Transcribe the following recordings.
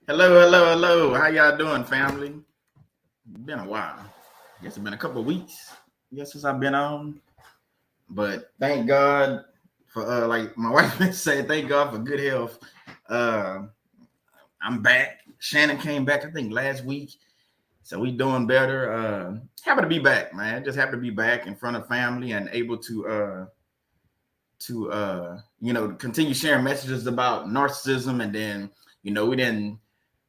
Hello. How y'all doing, family? Been a while. Guess it's been a couple of weeks. Since I've been on. But thank God for like my wife been saying, thank God for good health. I'm back. Shannon came back, I think, last week. So we doing better. Happy to be back, man. Just happy to be back in front of family and able to continue sharing messages about narcissism. And then, we didn't.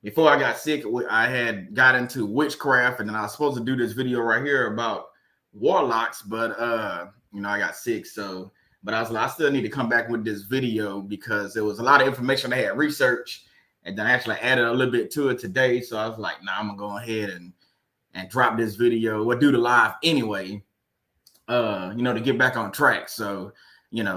Before I got sick, I had got into witchcraft, and then I was supposed to do this video right here about warlocks, but I got sick. So, but I was like, I still need to come back with this video because there was a lot of information I had researched, and then I actually added a little bit to it today. So I was like, nah, I'm gonna go ahead and drop this video. We'll do the live anyway, to get back on track. So,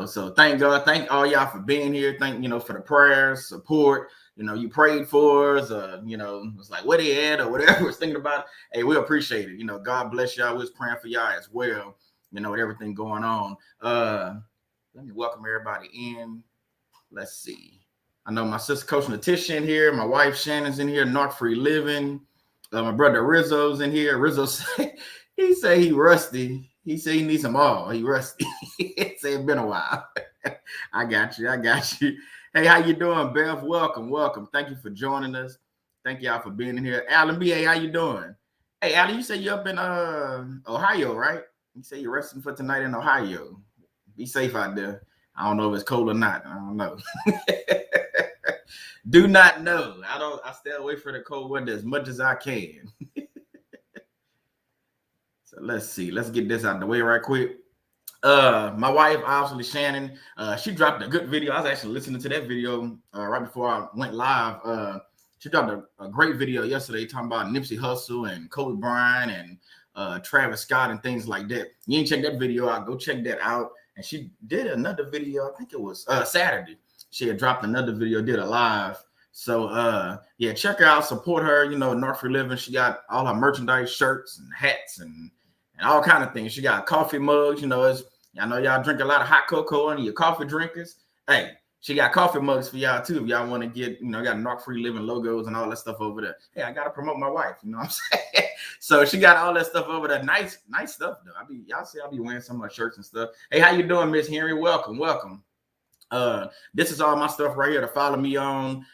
so thank God, thank all y'all for being here. Thank, for the prayers, support. You prayed for us, it's like, where they at or whatever was thinking about. Hey, we appreciate it. God bless y'all. We was praying for y'all as well, with everything going on. Let me welcome everybody in. Let's see. I know my sister, Coach Natisha, in here. My wife, Shannon's in here. North Free Living. My brother, Rizzo's in here. Rizzo said, he say he rusty. He said he needs some all. He rusty. He said it's been a while. I got you. Hey, how you doing, Bev? Welcome. Thank you for joining us. Thank y'all for being in here. Alan B.A., how you doing? Hey, Alan, you say you're up in Ohio, right? You say you're resting for tonight in Ohio. Be safe out there. I don't know if it's cold or not. I don't know. Do not know. I stay away from the cold weather as much as I can. So let's see. Let's get this out of the way right quick. My wife, obviously Shannon, she dropped a good video. I was actually listening to that video right before I went live. She dropped a great video yesterday talking about Nipsey Hussle and Kobe Bryant and Travis Scott and things like that. You ain't check that video out, go check that out. And she did another video, I think it was Saturday. She had dropped another video, did a live. So yeah, check her out, support her. North Free Living. She got all her merchandise, shirts and hats and all kind of things. She got coffee mugs. I know y'all drink a lot of hot cocoa and your coffee drinkers. Hey, she got coffee mugs for y'all too. If y'all want to get, got North Free Living logos and all that stuff over there. Hey, I gotta promote my wife. You know what I'm saying? So she got all that stuff over there. Nice stuff though. Y'all see, I'll be wearing some of my shirts and stuff. Hey, how you doing, Miss Henry? Welcome. This is all my stuff right here to follow me on.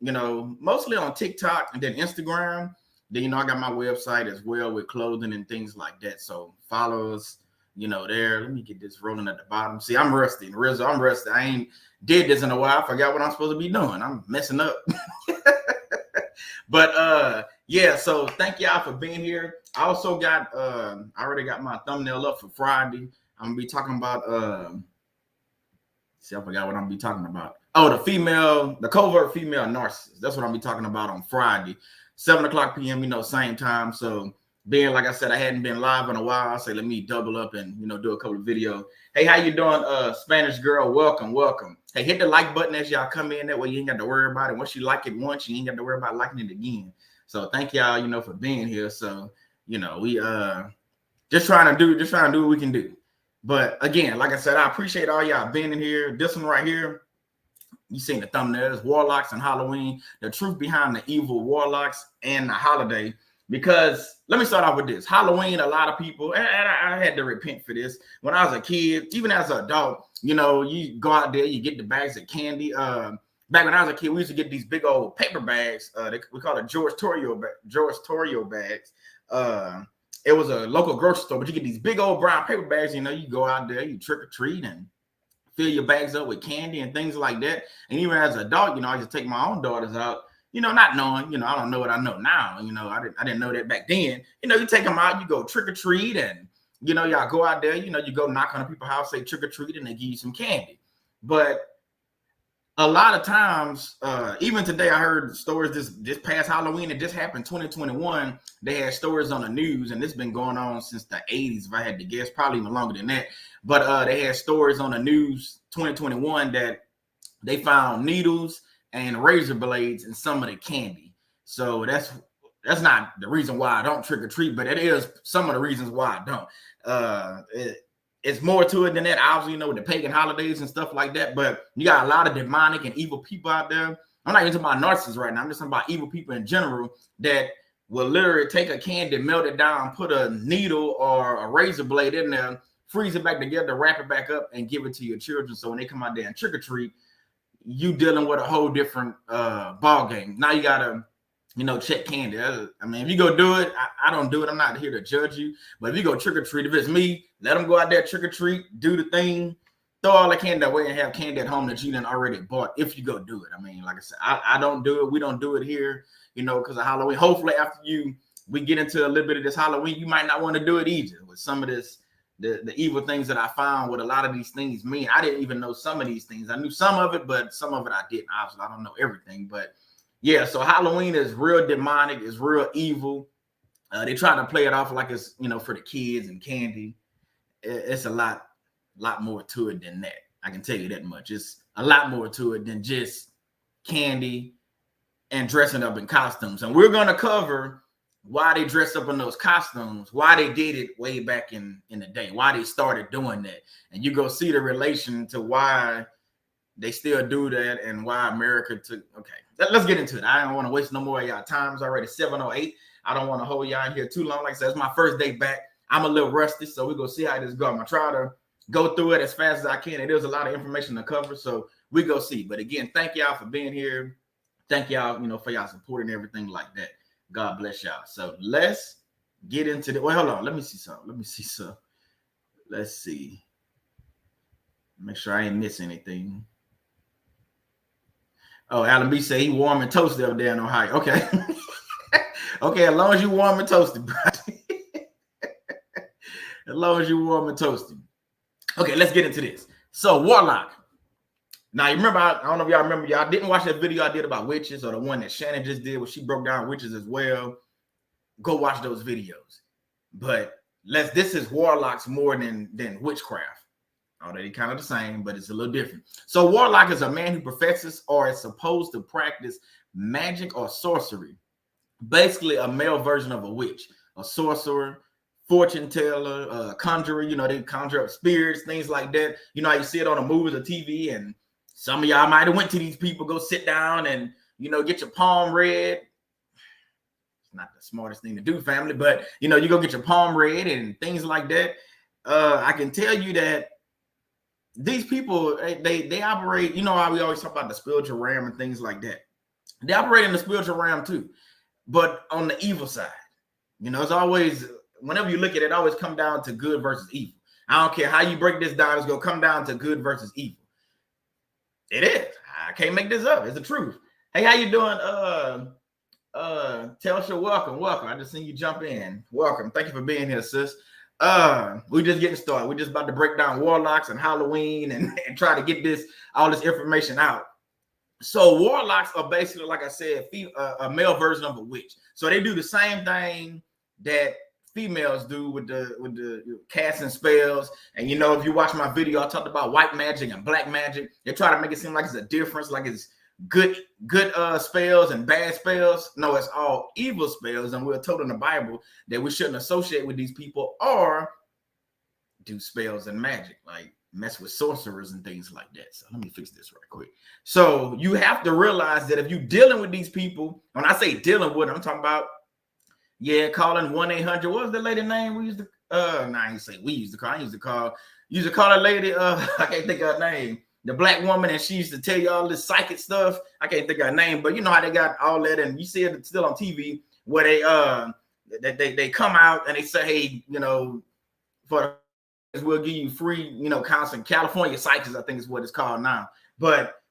Mostly on TikTok and then Instagram. Then, I got my website as well with clothing and things like that. So follow us, there. Let me get this rolling at the bottom. See, I'm rusty. Rizzo, I'm rusty. I ain't did this in a while. I forgot what I'm supposed to be doing. I'm messing up. But yeah, so thank y'all for being here. I also got I already got my thumbnail up for Friday. I'm gonna be talking about see, I forgot what I'm gonna be talking about. Oh, the covert female narcissist. That's what I'm gonna be talking about on Friday. 7:00 p.m., same time. So being, like I said, I hadn't been live in a while, I say, let me double up and, do a couple of videos. Hey, how you doing, Spanish girl? Welcome. Hey, hit the like button as y'all come in. That way you ain't got to worry about it. Once you like it once, you ain't got to worry about liking it again. So thank y'all, for being here. So, we just trying to do what we can do. But again, like I said, I appreciate all y'all being in here. This one right here, you seen the thumbnail, it's Warlocks and Halloween, the truth behind the evil warlocks and the holiday. Because let me start off with this. Halloween, a lot of people, and I had to repent for this. When I was a kid, even as an adult, you go out there, you get the bags of candy. Back when I was a kid, we used to get these big old paper bags. We call it George Torio bags. It was a local grocery store, but you get these big old brown paper bags. You go out there, you trick or treat and fill your bags up with candy and things like that. And even as an adult, I used to take my own daughters out, not knowing, I don't know what I know now. I didn't know that back then. You take them out, you go trick or treat, and y'all go out there, you go knock on people's house, say trick or treat, and they give you some candy. But a lot of times, even today, I heard stories this past Halloween. It just happened 2021. They had stories on the news, and this has been going on since the 80s, if I had to guess, probably even longer than that. But they had stories on the news 2021 that they found needles and razor blades in some of the candy. So that's not the reason why I don't trick or treat, but it is some of the reasons why I don't. It's more to it than that. Obviously, with the pagan holidays and stuff like that. But you got a lot of demonic and evil people out there. I'm not even talking about narcissists right now. I'm just talking about evil people in general that will literally take a candy, melt it down, put a needle or a razor blade in there, freeze it back together, wrap it back up, and give it to your children. So when they come out there and trick or treat, you dealing with a whole different ball game. Now you gotta, check candy. I mean, if you go do it, I don't do it. I'm not here to judge you. But if you go trick or treat, if it's me, let them go out there, trick or treat, do the thing, throw all the candy away and have candy at home that you done already bought if you go do it. I mean, like I said, I don't do it. We don't do it here, because of Halloween. Hopefully after we get into a little bit of this Halloween, you might not want to do it either with some of this, the evil things that I found with a lot of these things mean. I didn't even know some of these things. I knew some of it, but some of it I didn't. Obviously, I don't know everything. But yeah, so Halloween is real demonic. It's real evil. They try to play it off like it's, for the kids and candy. It's a lot more to it than that. I can tell you that much. It's a lot more to it than just candy and dressing up in costumes. And we're going to cover why they dressed up in those costumes, why they did it way back in the day, why they started doing that. And you go see the relation to why they still do that and why America took. Okay, let's get into it. I don't want to waste no more of y'all time. It's already 7:08. I don't want to hold y'all in here too long. Like I said, it's my first day back. I'm a little rusty, so we're going to see how this goes. I'm going to try to go through it as fast as I can. It is a lot of information to cover, so we go see. But again, thank y'all for being here. Thank y'all, for y'all support and everything like that. God bless y'all. So let's get into the. Well, hold on. Let me see some. Let's see. Make sure I ain't miss anything. Oh, Alan B say he warm and toasty up there in Ohio. Okay. Okay, as long as you warm and toasty, bro. As long as you warm and toasty. Okay, let's get into this. So, Warlock. Now, you remember, I don't know if y'all remember, y'all didn't watch that video I did about witches or the one that Shannon just did where she broke down witches as well. Go watch those videos. But this is warlocks more than witchcraft. Although they're kind of the same, but it's a little different. So warlock is a man who professes or is supposed to practice magic or sorcery. Basically a male version of a witch, a sorcerer, fortune teller, conjurer. They conjure up spirits, things like that. How you see it on the movies or TV, and some of y'all might have went to these people, go sit down and, get your palm read. It's not the smartest thing to do, family, but, you go get your palm read and things like that. I can tell you that these people, they operate, how we always talk about the spiritual realm and things like that. They operate in the spiritual realm too, but on the evil side. It's always, whenever you look at it, it always come down to good versus evil. I don't care how you break this down, it's going to come down to good versus evil. It is. I can't make this up. It's the truth. Hey, how you doing? Telsha, welcome. I just seen you jump in. Welcome. Thank you for being here, sis. We're just getting started. We're just about to break down Warlocks and Halloween and try to get all this information out. So warlocks are basically, like I said, a male version of a witch. So they do the same thing that females do with the casting spells. And if you watch my video, I talked about white magic and black magic. They try to make it seem like it's a difference, like it's good spells and bad spells. No, it's all evil spells, and we're told in the Bible that we shouldn't associate with these people or do spells and magic, like mess with sorcerers and things like that. So let me fix this right quick. So you have to realize that if you're dealing with these people, when I say dealing with them, I'm talking about calling 1-800. What was the lady name we used to? I ain't say we used to call. I used to call a lady. I can't think of her name. The black woman, and she used to tell you all this psychic stuff. I can't think of her name, but you know how they got all that, and you see it still on TV where they come out and they say, hey, for we'll give you free, counseling. California Psychics, I think is what it's called now. But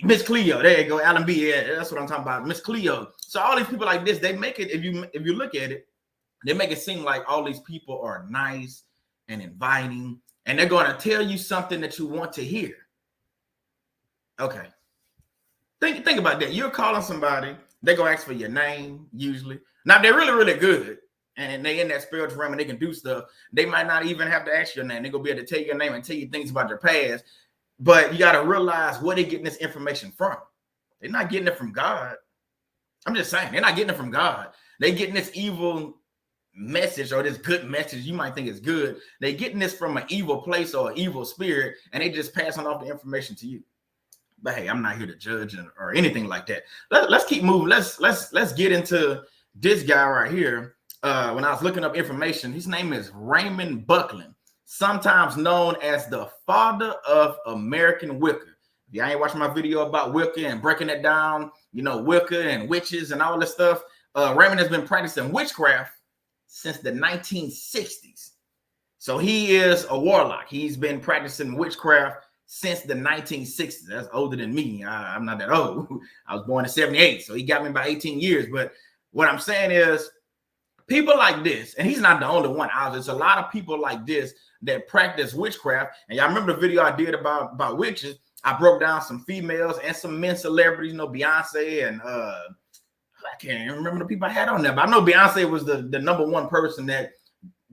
Miss Cleo, there you go, Alan B. Yeah, that's what I'm talking about, Miss Cleo. So all these people like this, they make it. If you look at it, they make it seem like all these people are nice and inviting, and they're going to tell you something that you want to hear. Okay, think about that. You're calling somebody, they're going to ask for your name usually. Now they're really, really good, and they in that spiritual realm and they can do stuff. They might not even have to ask your name. They're going to be able to tell you your name and tell you things about your past. But you got to realize where they're getting this information from. They're not getting it from God. I'm just saying, they're not getting it from God. They're getting this evil message or this good message you might think is good. They're getting this from an evil place or an evil spirit, and they just passing off the information to you. But hey, I'm not here to judge or anything like that. Let's keep moving. Let's get into this guy right here. When I was looking up information, his name is Raymond Buckland, sometimes known as the father of American Wicca. If y'all ain't watching my video about Wicca and breaking it down, you know, Wicca and witches and all this stuff, Raymond has been practicing witchcraft since the 1960s. So he is a warlock. He's been practicing witchcraft since the 1960s. That's older than me. I'm not that old. I was born in 78, so he got me about 18 years. But what I'm saying is, people like this, and he's not the only one. There's a lot of people like this that practice witchcraft. And y'all remember the video I did about witches? I broke down some females and some men celebrities, you know, Beyonce and I can't remember the people I had on there, but I know Beyonce was the number one person that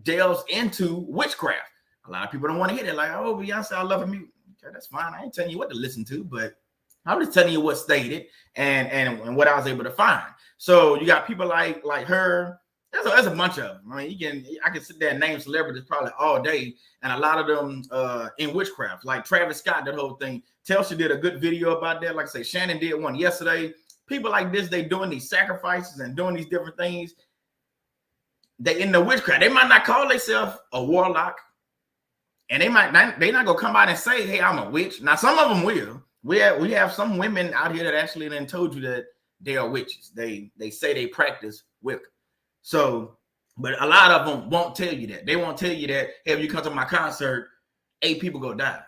delves into witchcraft. A lot of people don't want to hear that, like, oh, Beyonce, I love her music. Okay, that's fine. I ain't telling you what to listen to, but I'm just telling you what's stated and what I was able to find. So you got people like her. There's a bunch of them. I mean, I can sit there and name celebrities probably all day, and a lot of them in witchcraft, like Travis Scott, that whole thing. Telsha did a good video about that. Like I say, Shannon did one yesterday. People like this, they doing these sacrifices and doing these different things. They in the witchcraft. They might not call themselves a warlock, and they not gonna come out and say, "Hey, I'm a witch." Now, some of them will. We have some women out here that actually then told you that they are witches. They say they practice Wicca. So, but a lot of them won't tell you that. They won't tell you that, hey, if you come to my concert, 8 people go die.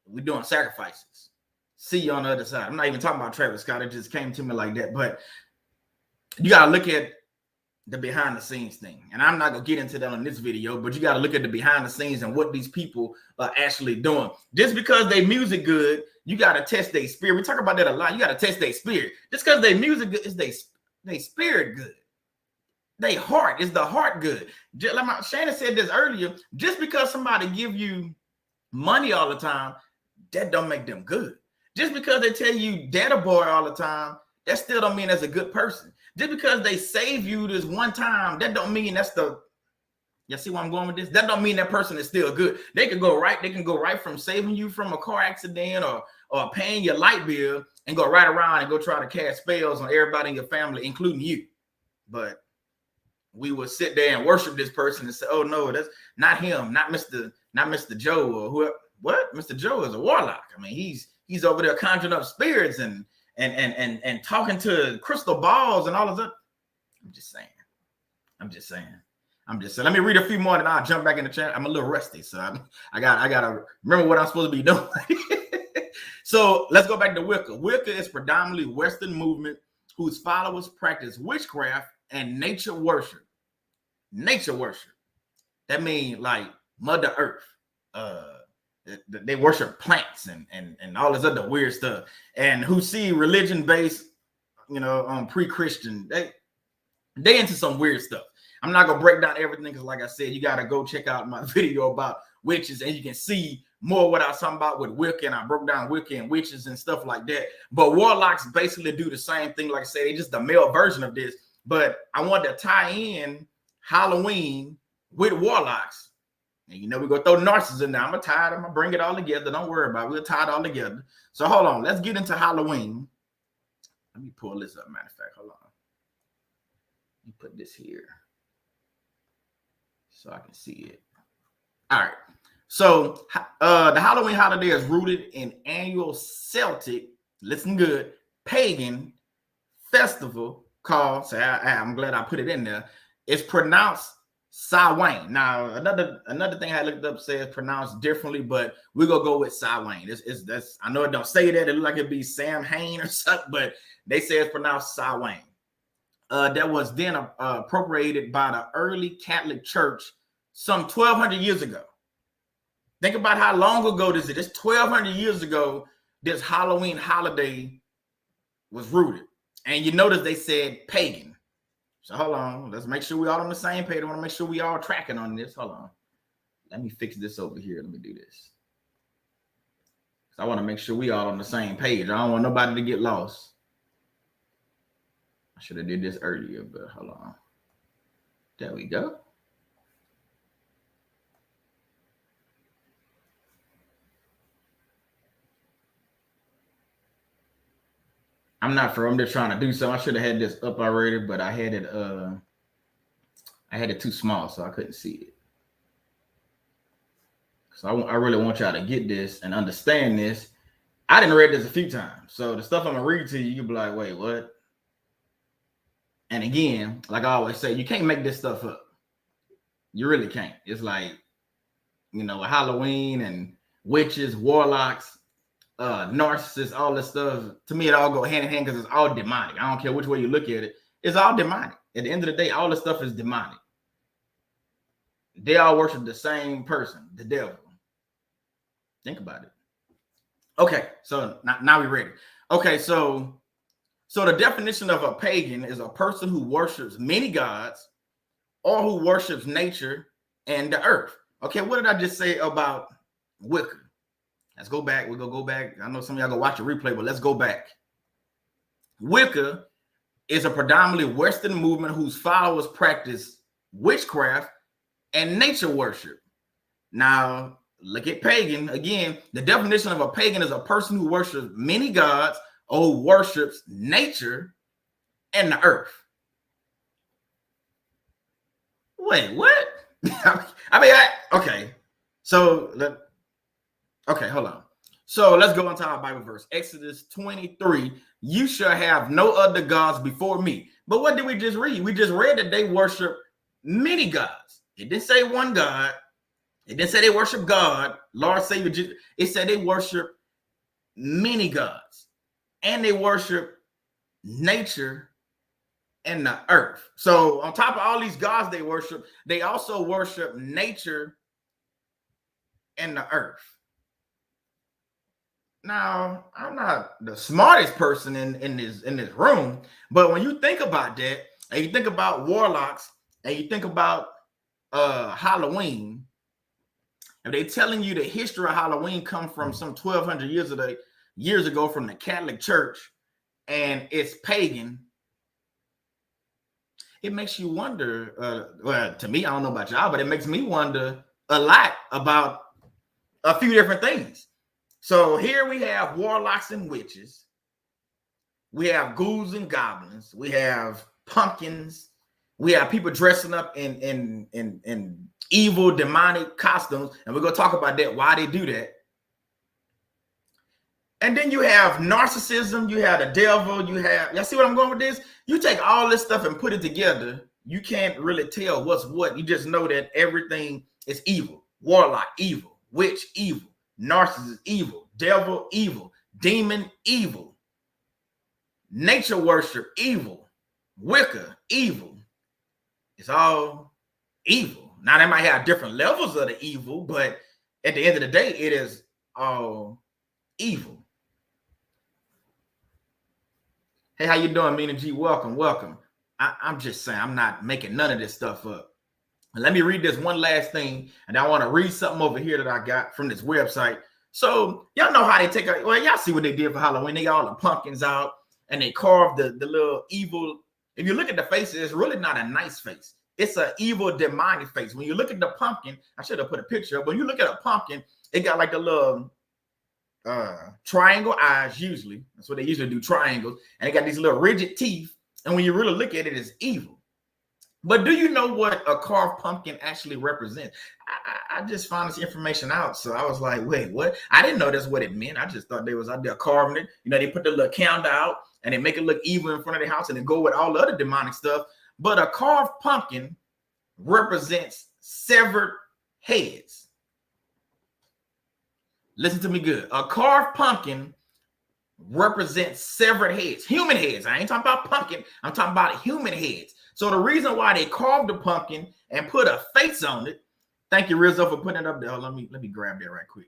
We're doing sacrifices. See you on the other side. I'm not even talking about Travis Scott. It just came to me like that. But you got to look at the behind the scenes thing. And I'm not going to get into that on this video, but you got to look at the behind the scenes and what these people are actually doing. Just because they music good, you got to test their spirit. We talk about that a lot. You got to test their spirit. Just because they music good is they spirit good. They heart is the heart good. Like Shannon said this earlier. Just because somebody give you money all the time, that don't make them good. Just because they tell you data boy all the time, that still don't mean that's a good person. Just because they save you this one time, that don't mean that's the. You see where I'm going with this? That don't mean that person is still good. They can go right from saving you from a car accident or paying your light bill and go right around and go try to cast spells on everybody in your family, including you. But we would sit there and worship this person and say, "Oh no, that's not him, not Mr. Joe or whoever." What? Mr. Joe is a warlock. I mean, he's over there conjuring up spirits and talking to crystal balls and all of that. I'm just saying. Let me read a few more, and I'll jump back in the chat. I'm a little rusty, so I gotta remember what I'm supposed to be doing. So let's go back to Wicca. Wicca is predominantly Western movement whose followers practice witchcraft and nature worship. Nature worship. That means like Mother Earth. They worship plants and all this other weird stuff. And who see religion based, on pre-Christian, they into some weird stuff. I'm not gonna break down everything because, like I said, you gotta go check out my video about witches, and you can see more what I was talking about with Wicca, and I broke down Wicca and witches and stuff like that. But warlocks basically do the same thing. Like I said, they just the male version of this. But I wanted to tie in Halloween with warlocks. And we're gonna throw Narcissism in there. I'm gonna bring it all together. Don't worry about it. We'll tie it all together. So hold on, let's get into Halloween. Let me pull this up. Matter of fact, hold on. Let me put this here so I can see it. All right. So the Halloween holiday is rooted in annual Celtic, listen good, pagan festival called, so I'm glad I put it in there. It's pronounced Samhain. Now, another thing I looked up says pronounced differently, but we're gonna go with Samhain. That's I know it don't say that. It look like it'd be Sam Hain or something, but they say it's pronounced Samhain. That was then appropriated by the early Catholic Church some 1,200 years ago. Think about how long ago this is. It's 1,200 years ago this Halloween holiday was rooted. And you notice they said pagan. So hold on. Let's make sure we all on the same page. I want to make sure we all tracking on this. Hold on. Let me fix this over here. Let me do this. I want to make sure we all on the same page. I don't want nobody to get lost. I should have did this earlier, but hold on. There we go. I'm not for. I'm just trying to do something. I should have had this up already, but I had it. I had it too small, so I couldn't see it. So I really want y'all to get this and understand this. I didn't read this a few times, so the stuff I'm gonna read to you, you'll be like, "Wait, what?" And again, like I always say, you can't make this stuff up. You really can't. It's like, Halloween and witches, warlocks, narcissists, all this stuff. To me, it all go hand in hand because it's all demonic. I don't care which way you look at it. It's all demonic. At the end of the day, all this stuff is demonic. They all worship the same person, the devil. Think about it. Okay, so now we're ready. Okay, so the definition of a pagan is a person who worships many gods or who worships nature and the earth. Okay, what did I just say about Wicca? Let's go back. We're going to go back. I know some of y'all going to watch the replay, but let's go back. Wicca is a predominantly Western movement whose followers practice witchcraft and nature worship. Now, look at pagan. Again, the definition of a pagan is a person who worships many gods or who worships nature and the earth. Wait, what? Okay. Okay, hold on. So let's go into our Bible verse. Exodus 23. You shall have no other gods before me. But what did we just read? We just read that they worship many gods. It didn't say one God. It didn't say they worship God, Lord Savior Jesus. It said they worship many gods. And they worship nature and the earth. So on top of all these gods they worship, they also worship nature and the earth. Now, I'm not the smartest person in this room, but when you think about that, and you think about warlocks, and you think about Halloween, if they're telling you the history of Halloween comes from some 1,200 years ago from the Catholic Church, and it's pagan, it makes you wonder. Well, to me, I don't know about y'all, but it makes me wonder a lot about a few different things. So here we have warlocks and witches. We have ghouls and goblins. We have pumpkins. We have people dressing up in evil demonic costumes, and we're gonna talk about that, why they do that. And then you have narcissism, you have the devil, y'all see what I'm going with this? You take all this stuff and put it together, you can't really tell what's what. You just know that everything is evil. Warlock, evil. Witch, evil. Narcissist, evil. Devil, evil. Demon, evil. Nature worship, evil. Wicca, evil. It's all evil. Now, they might have different levels of the evil, but at the end of the day, it is all evil. Hey, how you doing, Mina G? Welcome. I'm just saying, I'm not making none of this stuff up. And let me read this one last thing, and I want to read something over here that I got from this website. So y'all know how they take out, well, y'all see what they did for Halloween. They got all the pumpkins out, and they carved the little evil. If you look at the faces, it's really not a nice face. It's an evil demonic face. When you look at the pumpkin, I should have put a picture up. When you look at a pumpkin, it got like the little triangle eyes. Usually that's what they usually do, triangles, and they got these little rigid teeth, and when you really look at it, it's evil. But do you know what a carved pumpkin actually represents? I just found this information out, so I was like, wait, what? I didn't know that's what it meant. I just thought they was out there carving it. They put the little candle out and they make it look evil in front of the house, and then go with all the other demonic stuff. But a carved pumpkin represents severed heads. Listen to me good. A carved pumpkin represents severed heads, human heads. I ain't talking about pumpkin. I'm talking about human heads. So the reason why they carved the pumpkin and put a face on it, thank you, Rizzo, for putting it up there. Let me grab that right quick.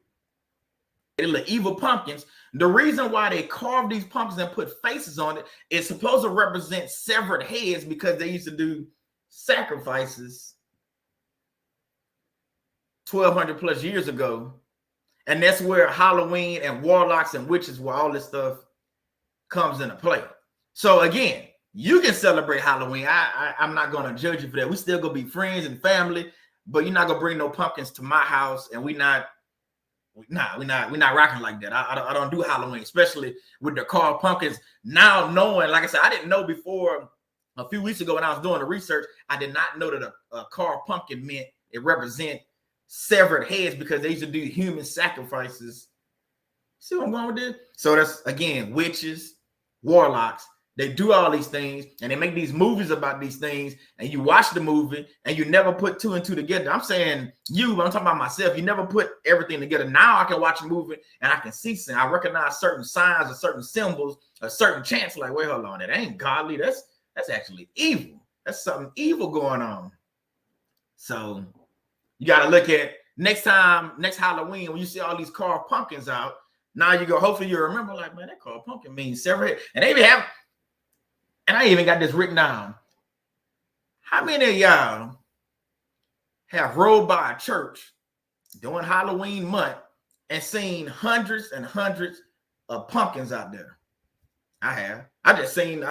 The evil pumpkins. The reason why they carved these pumpkins and put faces on it is supposed to represent severed heads, because they used to do sacrifices 1,200 plus years ago. And that's where Halloween and warlocks and witches, where all this stuff comes into play. So again, you can celebrate Halloween. I'm not going to judge you for that. We still going to be friends and family, but you're not going to bring no pumpkins to my house, and we not we're not rocking like that. I don't do Halloween, especially with the carved pumpkins. Now knowing, like I said, I didn't know before a few weeks ago when I was doing the research. I did not know that a carved pumpkin meant it represent severed heads because they used to do human sacrifices. See what I'm going with this? So that's, again, witches, warlocks. They do all these things and they make these movies about these things, and you watch the movie and you never put two and two together. I'm saying you, but I'm talking about myself. You never put everything together. Now I can watch a movie and I can see, I recognize certain signs or certain symbols, a certain chants. Like, wait, hold on, that ain't godly. That's actually evil. That's something evil going on. So you got to look at next Halloween when you see all these carved pumpkins out. Now you go, hopefully you remember, like, man, that carved pumpkin means severed. And they even have, and I even got this written down. How many of y'all have rode by a church during Halloween month and seen hundreds and hundreds of pumpkins out there? I have. I seen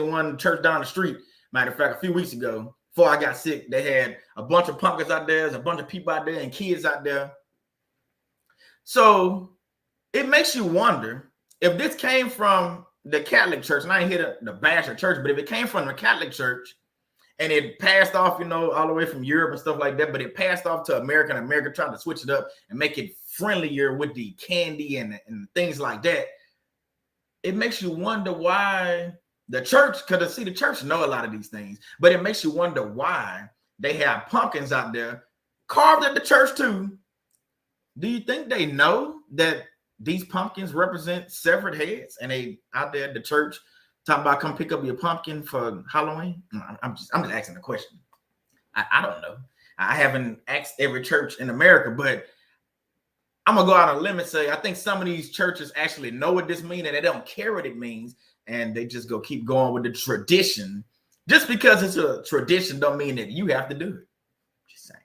one church down the street. Matter of fact, a few weeks ago, before I got sick, they had a bunch of pumpkins out there. There's a bunch of people out there and kids out there. So it makes you wonder if this came from the Catholic Church, and I ain't here to bash the church, but if it came from the Catholic Church and it passed off, all the way from Europe and stuff like that, but it passed off to America, and America tried to switch it up and make it friendlier with the candy and things like that, it makes you wonder why the church, because the church know a lot of these things, but it makes you wonder why they have pumpkins out there carved at the church too. Do you think they know that these pumpkins represent severed heads and they out there at the church talking about come pick up your pumpkin for Halloween? I'm just asking a question. I don't know. I haven't asked every church in America, but I'm gonna go out on a limb and say I think some of these churches actually know what this means and they don't care what it means, and they just keep going with the tradition. Just because it's a tradition don't mean that you have to do it. Just saying.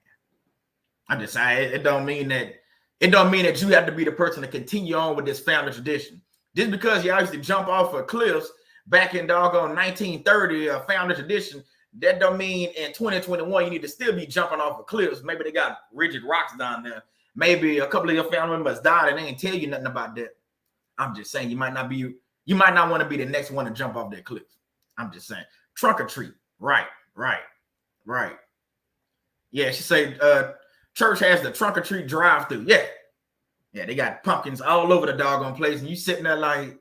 I'm just saying it don't mean that you have to be the person to continue on with this family tradition. Just because y'all used to jump off of cliffs back in doggone 1930, a family tradition, that don't mean in 2021 you need to still be jumping off of cliffs. Maybe they got rigid rocks down there. Maybe a couple of your family members died and they ain't tell you nothing about that. I'm just saying you might not want to be the next one to jump off that cliff. I'm just saying. Trunk or treat. Right. Yeah, she said church has the trunk or treat drive-through. Yeah, they got pumpkins all over the doggone place, and you sitting there like,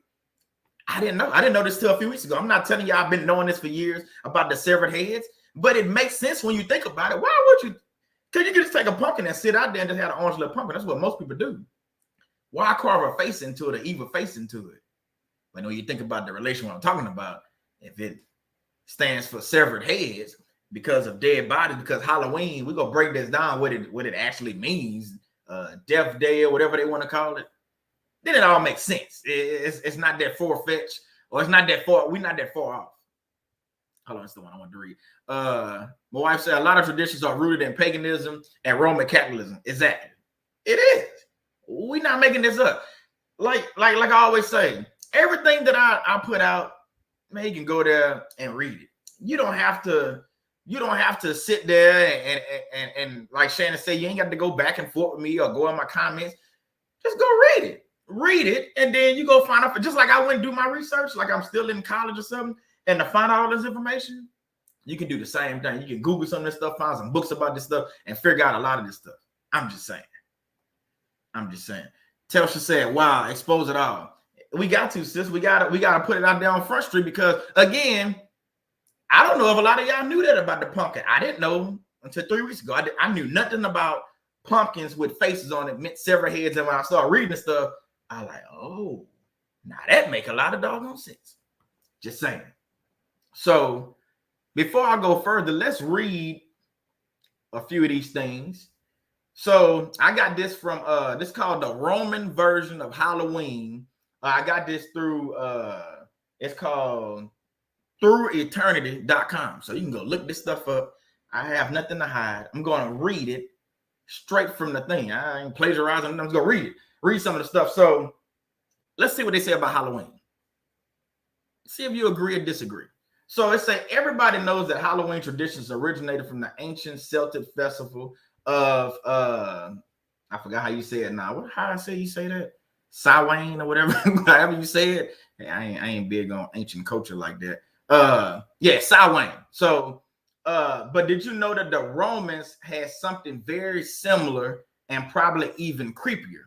I didn't know this till a few weeks ago. I'm not telling you I've been knowing this for years about the severed heads, but it makes sense when you think about it. Why would you? Because you can just take a pumpkin and sit out there and just have an orange little pumpkin. That's what most people do. Why carve a face into it, an evil face into it? But when you think about the relation what I'm talking about, if it stands for severed heads because of dead bodies, because Halloween, we're gonna break this down what it actually means, Death Day or whatever they want to call it. Then it all makes sense. It's not that far-fetched, or it's not that far. We're not that far off. Hold on, that's the one I want to read. My wife said a lot of traditions are rooted in paganism and Roman Catholicism. Exactly. It is. We're not making this up. Like I always say, everything that I put out, man, you can go there and read it. You don't have to sit there and like Shannon said, you ain't got to go back and forth with me or go in my comments. Just go read it. Read it, and then you go find out. Just like I went and do my research, like I'm still in college or something, and to find out all this information, you can do the same thing. You can Google some of this stuff, find some books about this stuff, and figure out a lot of this stuff. I'm just saying. Telsha said, wow, expose it all. We got to, sis. We gotta put it out there on Front Street, because again, I don't know if a lot of y'all knew that about the pumpkin. I didn't know until 3 weeks ago. I knew nothing about pumpkins with faces on it meant several heads, and when I started reading the stuff, I was like, oh, now that make a lot of doggone sense. Just saying. So before I go further, let's read a few of these things. So I got this from this called the Roman version of Halloween. I got this through it's called througheternity.com. So you can go look this stuff up. I have nothing to hide. I'm going to read it straight from the thing. I ain't plagiarizing. I'm just going to read it. Read some of the stuff. So let's see what they say about Halloween. See if you agree or disagree. So it say everybody knows that Halloween traditions originated from the ancient Celtic festival of I I forgot how you say it now. How I say you say that? Samhain or whatever, however you say it. Hey, I ain't big on ancient culture like that. Yeah, Samhain. So, but did you know that the Romans had something very similar and probably even creepier?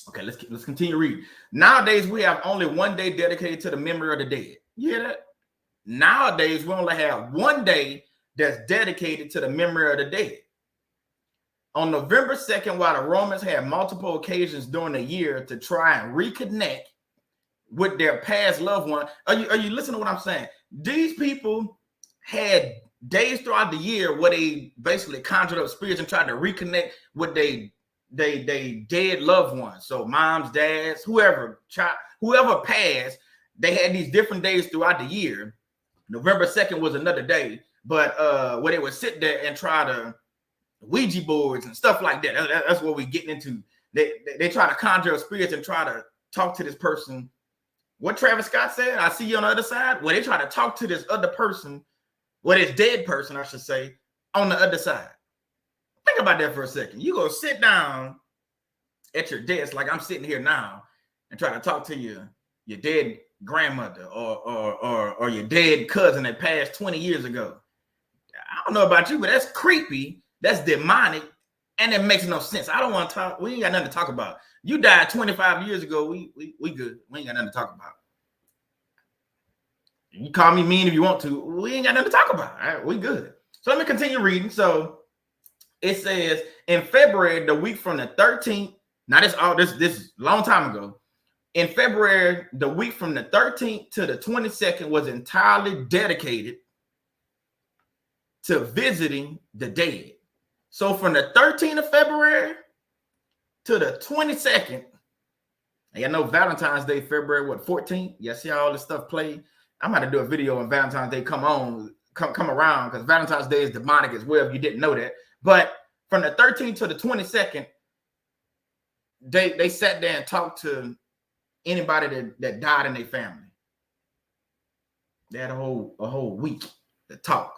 Okay, let's continue reading. Nowadays, we have only one day dedicated to the memory of the dead. You hear that? Nowadays, we only have one day that's dedicated to the memory of the dead. On November 2nd, while the Romans had multiple occasions during the year to try and reconnect with their past loved one. Are you listening to what I'm saying? These people had days throughout the year where they basically conjured up spirits and tried to reconnect with they dead loved ones. So moms, dads, whoever passed, they had these different days throughout the year. November 2nd was another day, but where they would sit there and try to Ouija boards and stuff like that. That's what we're getting into. They try to conjure up spirits and try to talk to this person. What Travis Scott said, I see you on the other side. Well, they try to talk to this other person, this dead person, I should say, on the other side. Think about that for a second. You go sit down at your desk like I'm sitting here now and try to talk to your dead grandmother or your dead cousin that passed 20 years ago. I don't know about you, but that's creepy. That's demonic, and it makes no sense. I don't want to talk. We ain't got nothing to talk about. You died 25 years ago. We good. We ain't got nothing to talk about. You call me mean if you want to. We ain't got nothing to talk about. All right, we good. So let me continue reading. So it says in February, the week from the 13th. Now this is a long time ago. In February, the week from the 13th to the 22nd was entirely dedicated to visiting the dead. So from the 13th of February to the 22nd, and you know Valentine's Day, February 14th. You see how all this stuff played. I'm going to do a video on Valentine's Day. Come around, because Valentine's Day is demonic as well. If you didn't know that, but from the 13th to the 22nd, they sat there and talked to anybody that died in their family. They had a whole week to talk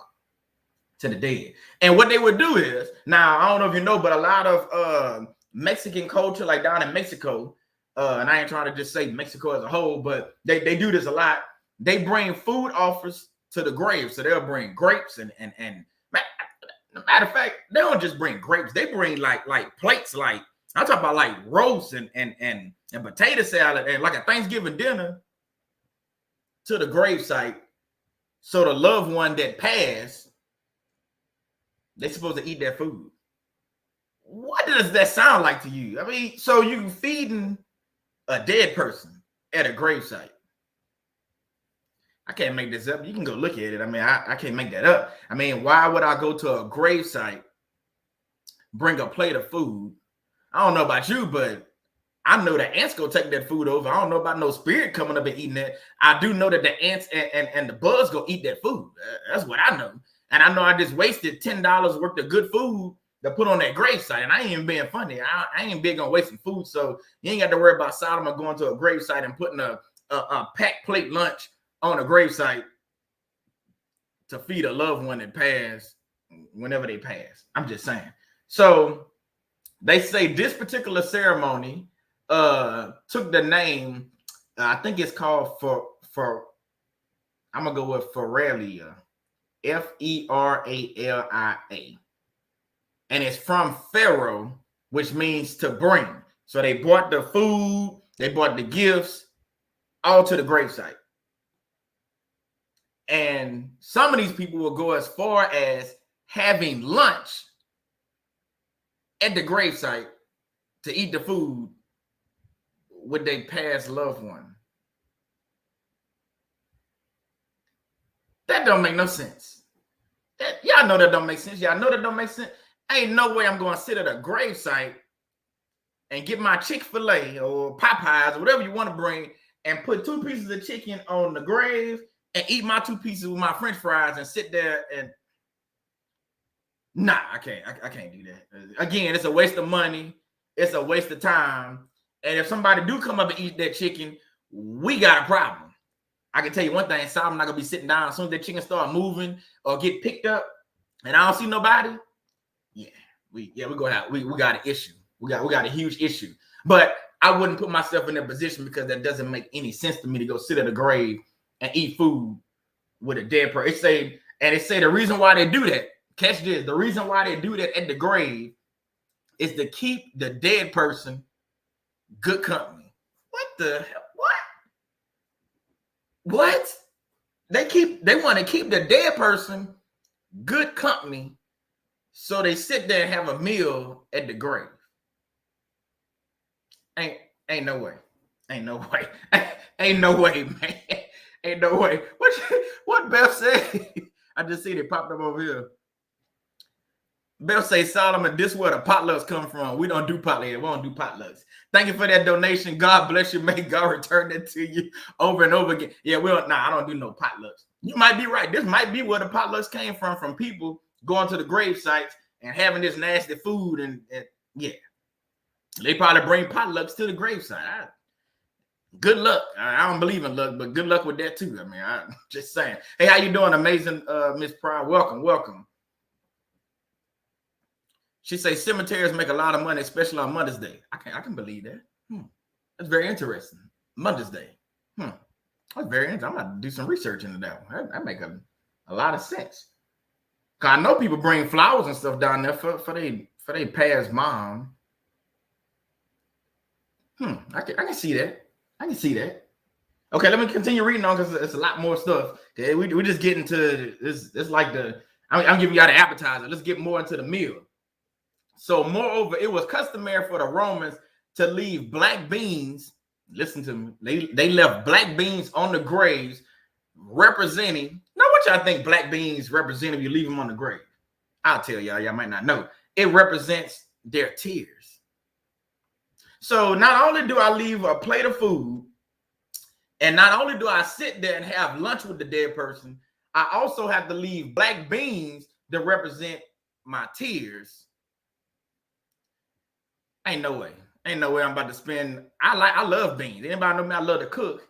to the dead. And what they would do is, now I don't know if you know, but a lot of Mexican culture, like down in Mexico, and I ain't trying to just say Mexico as a whole, but they do this a lot. They bring food offers to the grave. So they'll bring grapes and matter of fact, they don't just bring grapes, they bring like plates, like I'm talking about like roast and potato salad and like a Thanksgiving dinner to the gravesite. So the loved one that passed, they're supposed to eat that food. What does that sound like to you? I mean, so you feeding a dead person at a gravesite. I can't make this up. You can go look at it. I mean, I can't make that up. I mean, why would I go to a gravesite, bring a plate of food? I don't know about you, but I know the ants go take that food over. I don't know about no spirit coming up and eating that. I do know that the ants and the bugs go eat that food. That's what I know. And I know I just wasted $10 worth of good food to put on that gravesite. And I ain't even being funny. I ain't big on wasting food. So you ain't got to worry about Solomon going to a gravesite and putting a packed plate lunch on a gravesite to feed a loved one that passed whenever they pass. I'm just saying. So they say this particular ceremony took the name, I think it's called for I'm gonna go with Feralia, Feralia, and it's from Pharaoh, which means to bring. So they brought the food, they brought the gifts, all to the gravesite. And some of these people will go as far as having lunch at the gravesite to eat the food with their past loved one. That don't make no sense. Y'all know that don't make sense. Y'all know that don't make sense. Ain't no way I'm going to sit at a gravesite and get my Chick-fil-A or Popeyes or whatever you want to bring and put 2 pieces of chicken on the grave and eat my 2 pieces with my French fries and sit there and nah, I can't do that. Again, it's a waste of money. It's a waste of time. And if somebody do come up and eat that chicken, we got a problem. I can tell you one thing, Solomon not gonna be sitting down as soon as that chicken start moving or get picked up and I don't see nobody. Yeah, we got an issue. We got a huge issue. But I wouldn't put myself in that position because that doesn't make any sense to me to go sit at a grave and eat food with a dead person. It say the reason why they do that, catch this, the reason why they do that at the grave is to keep the dead person good company. What the hell? What? They want to keep the dead person good company, so they sit there and have a meal at the grave. Ain't no way. Ain't no way. Ain't no way, man. Ain't no way. What Beth said? I just seen it popped up over here. Beth say, Solomon, this is where the potlucks come from. We don't do potlucks. We don't do potlucks. Thank you for that donation. God bless you. May God return it to you over and over again. Yeah, I don't do no potlucks. You might be right. This might be where the potlucks came from people going to the grave sites and having this nasty food. And yeah, they probably bring potlucks to the gravesite. Good luck. I don't believe in luck, but good luck with that too. I mean, I'm just saying. Hey, how you doing? Amazing, Miss Pride. Welcome. She say cemeteries make a lot of money, especially on Mother's Day. I can believe that. That's very interesting. Mother's Day. That's very interesting. I'm going to do some research into that one. That make a lot of sense. Cause I know people bring flowers and stuff down there for they past mom. I can see that. I can see that. Okay, let me continue reading on because it's a lot more stuff. Okay, we just get into this. It's like I'm giving y'all the appetizer. Let's get more into the meal. So, moreover, it was customary for the Romans to leave black beans. Listen to me. They left black beans on the graves, representing. Now, what y'all think black beans represent if you leave them on the grave? I'll tell y'all. Y'all might not know. It represents their tears. So, not only do I leave a plate of food, and not only do I sit there and have lunch with the dead person, I also have to leave black beans that represent my tears. Ain't no way I'm about to spend. I love beans. Anybody know me? I love to cook.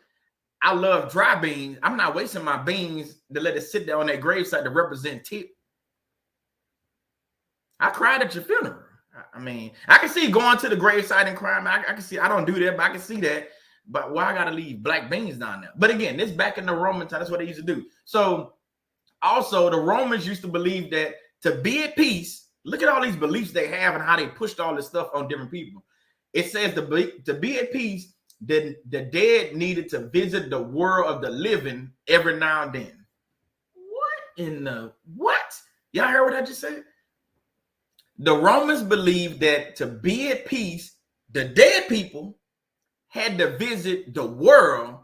I love dry beans. I'm not wasting my beans to let it sit there on that gravesite to represent tip. I cried at your funeral. I mean, I can see going to the gravesite and crying. I can see. I don't do that, but I can see that. But why I gotta leave black beans down there? But again, this back in the Roman time. That's what they used to do. So also the Romans used to believe that to be at peace. Look at all these beliefs they have and how they pushed all this stuff on different people. It says to be at peace, the dead needed to visit the world of the living every now and then. What? Y'all heard what I just said? The Romans believed that to be at peace, the dead people had to visit the world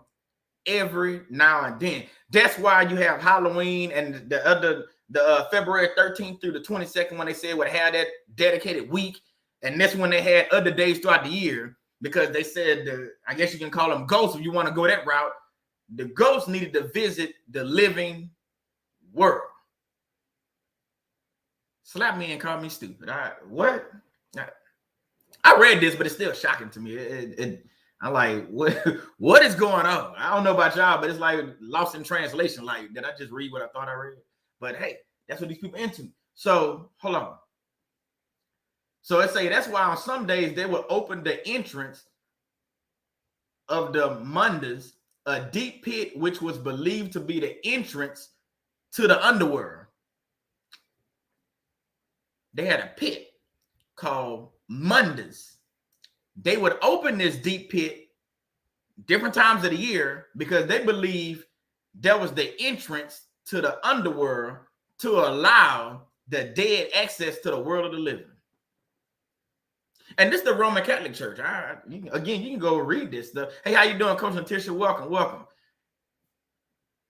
every now and then. That's why you have Halloween and the February 13th through the 22nd when they said would have that dedicated week. And that's when they had other days throughout the year because they said, I guess you can call them ghosts if you want to go that route. The ghosts needed to visit the living world. Slap me and call me stupid. What? I read this, but it's still shocking to me. I'm like, what is going on? I don't know about y'all, but it's like lost in translation. Like, did I just read what I thought I read? But hey, that's what these people into. So hold on. So it say that's why on some days they would open the entrance of the mundas, a deep pit which was believed to be the entrance to the underworld. They had a pit called mundas. They would open this deep pit different times of the year because they believe that was the entrance to the underworld to allow the dead access to the world of the living. And this is the Roman Catholic Church. You can go read this stuff. Hey, how you doing, Coach Letitia? Welcome.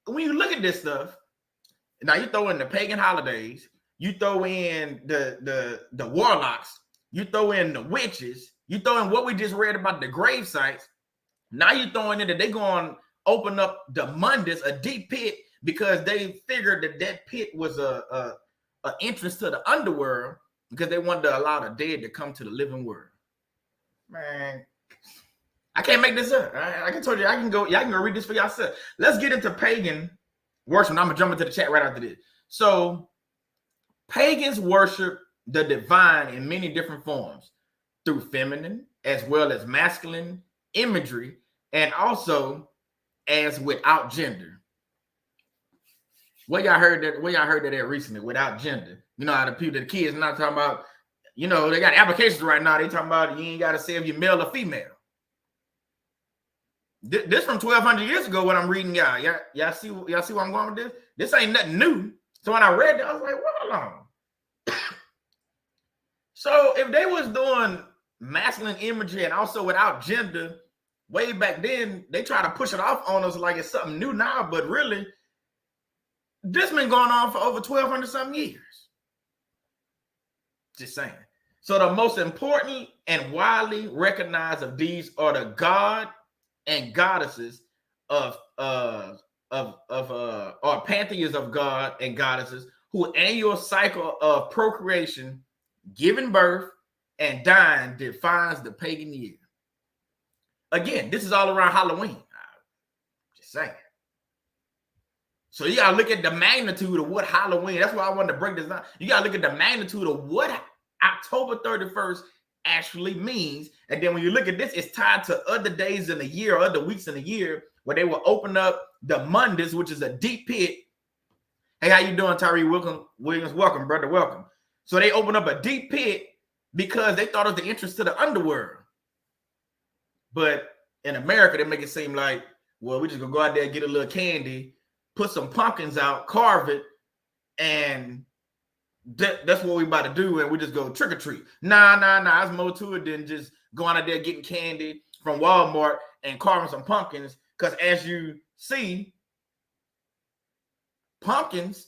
When you look at this stuff, now you throw in the pagan holidays, you throw in the warlocks, you throw in the witches, you throw in what we just read about the grave sites. Now you throwing in that they're going to open up the mundas, a deep pit, because they figured that pit was a entrance to the underworld because they wanted to allow the dead to come to the living world. Man, I can't make this up. I can tell you, y'all can go read this for yourself. Let's get into pagan worship. I'm gonna jump into the chat right after this. So pagans worship the divine in many different forms through feminine as well as masculine imagery, and also as without gender. Where y'all heard that at recently, without gender? You know how the kids not talking about, you know, they got applications right now. They talking about you ain't got to say if you're male or female. This from 1,200 years ago. What I'm reading, y'all see where I'm going with this? This ain't nothing new. So when I read it, I was like, well, hold on. So if they was doing masculine imagery and also without gender way back then, they try to push it off on us like it's something new now, but really, this been going on for over 1,200 something years. Just saying. So the most important and widely recognized of these are the god and goddesses or pantheons of god and goddesses whose annual cycle of procreation, giving birth, and dying defines the pagan year. Again, this is all around Halloween. Just saying. So you gotta look at the magnitude of what Halloween, that's why I wanted to break this down. You gotta look at the magnitude of what October 31st actually means. And then when you look at this, it's tied to other days in the year, other weeks in the year, where they will open up the Mondays, which is a deep pit. Hey, how you doing, Tyree Williams? Welcome, brother, welcome. So they open up a deep pit because they thought it was the entrance to the underworld. But in America, they make it seem like, well, we just gonna go out there and get a little candy, put some pumpkins out, carve it, and that's what we about to do, and we just go trick or treat. Nah. There's more to it than just going out there getting candy from Walmart and carving some pumpkins. Because as you see, pumpkins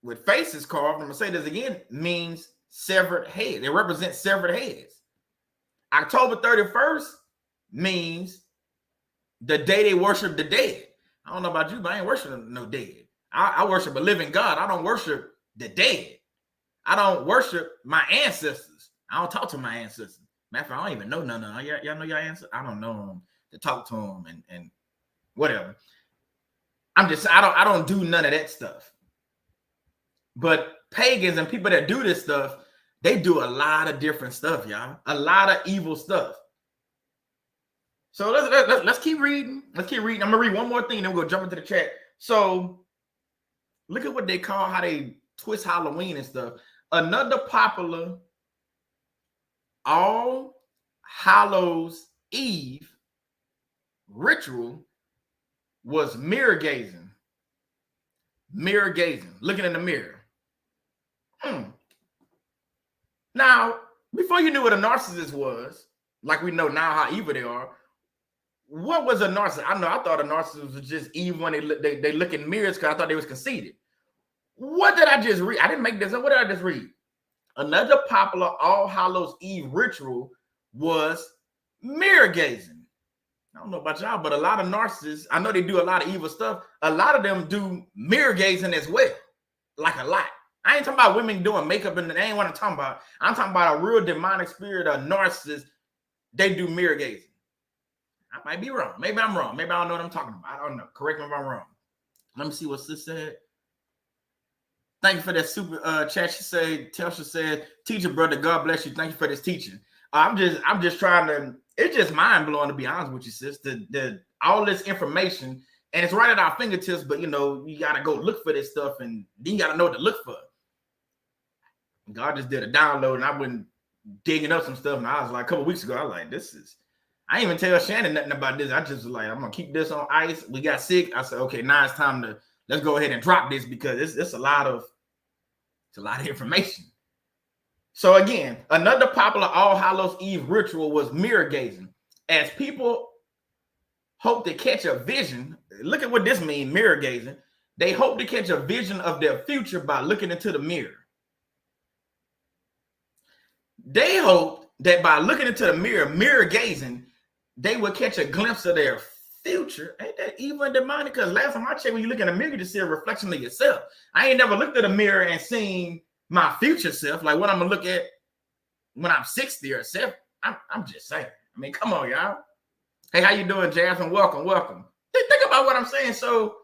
with faces carved, I'm gonna say this again, means severed head. They represent severed heads. October 31st means the day they worship the dead. I don't know about you, but I ain't worshiping no dead. I worship a living God. I don't worship the dead. I don't worship my ancestors. I don't talk to my ancestors. Matter of fact, I don't even know none of them. Y'all know your ancestors? I don't know them to talk to them and whatever. I don't do none of that stuff. But pagans and people that do this stuff, they do a lot of different stuff, y'all. A lot of evil stuff. So let's keep reading. Let's keep reading. I'm gonna read one more thing, then we'll go jump into the chat. So look at what they call, how they twist Halloween and stuff. Another popular All Hallows Eve ritual was mirror gazing. Mirror gazing, looking in the mirror. Now, before you knew what a narcissist was, like we know now how evil they are, what was a narcissist? I thought a narcissist was just evil when they look in mirrors because I thought they was conceited. What did I just read? I didn't make this up. What did I just read? Another popular All Hallows Eve ritual was mirror gazing. I don't know about y'all, but a lot of narcissists, I know they do a lot of evil stuff. A lot of them do mirror gazing as well. Like a lot. I ain't talking about women doing makeup, and they ain't what I'm talking about. I'm talking about a real demonic spirit of narcissists. They do mirror gazing. I might be wrong. Maybe I'm wrong. Maybe I don't know what I'm talking about. I don't know. Correct me if I'm wrong. Let me see what sis said. Thank you for that super chat. She said, Telsha said, teacher, brother, God bless you. Thank you for this teaching. I'm just trying to, it's just mind blowing to be honest with you, sis. All this information, and it's right at our fingertips, but you know, you gotta go look for this stuff, and then you gotta know what to look for. God just did a download, and I've been digging up some stuff, and I was like, a couple weeks ago, I was like, I didn't even tell Shannon nothing about this. I just was like, I'm gonna keep this on ice. We got sick. I said, okay, now it's time to let's go ahead and drop this because it's a lot of information. So again, another popular All Hallows Eve ritual was mirror gazing. As people hope to catch a vision, look at what this means, mirror gazing. They hope to catch a vision of their future by looking into the mirror. They hope that by looking into the mirror gazing, they will catch a glimpse of their future. Ain't that evil and demonic? Because last time I checked, when you look in the mirror, you just see a reflection of yourself. I ain't never looked at a mirror and seen my future self, like what I'm gonna look at when I'm 60 or 70. I'm just saying. I mean, come on, y'all. Hey, how you doing, Jasmine? Welcome. Think about what I'm saying. So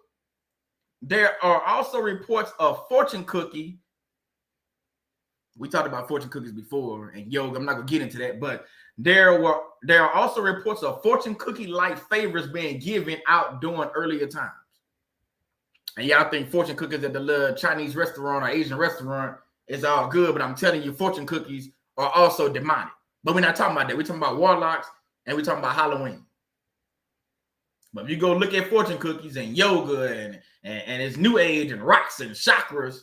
there are also reports of fortune cookie We talked about fortune cookies before and yoga. I'm not gonna get into that, but there are also reports of fortune cookie-like favors being given out during earlier times. And y'all think fortune cookies at the little Chinese restaurant or Asian restaurant is all good, but I'm telling you, fortune cookies are also demonic. But we're not talking about that. We're talking about warlocks and we're talking about Halloween. But if you go look at fortune cookies and yoga and it's new age and rocks and chakras,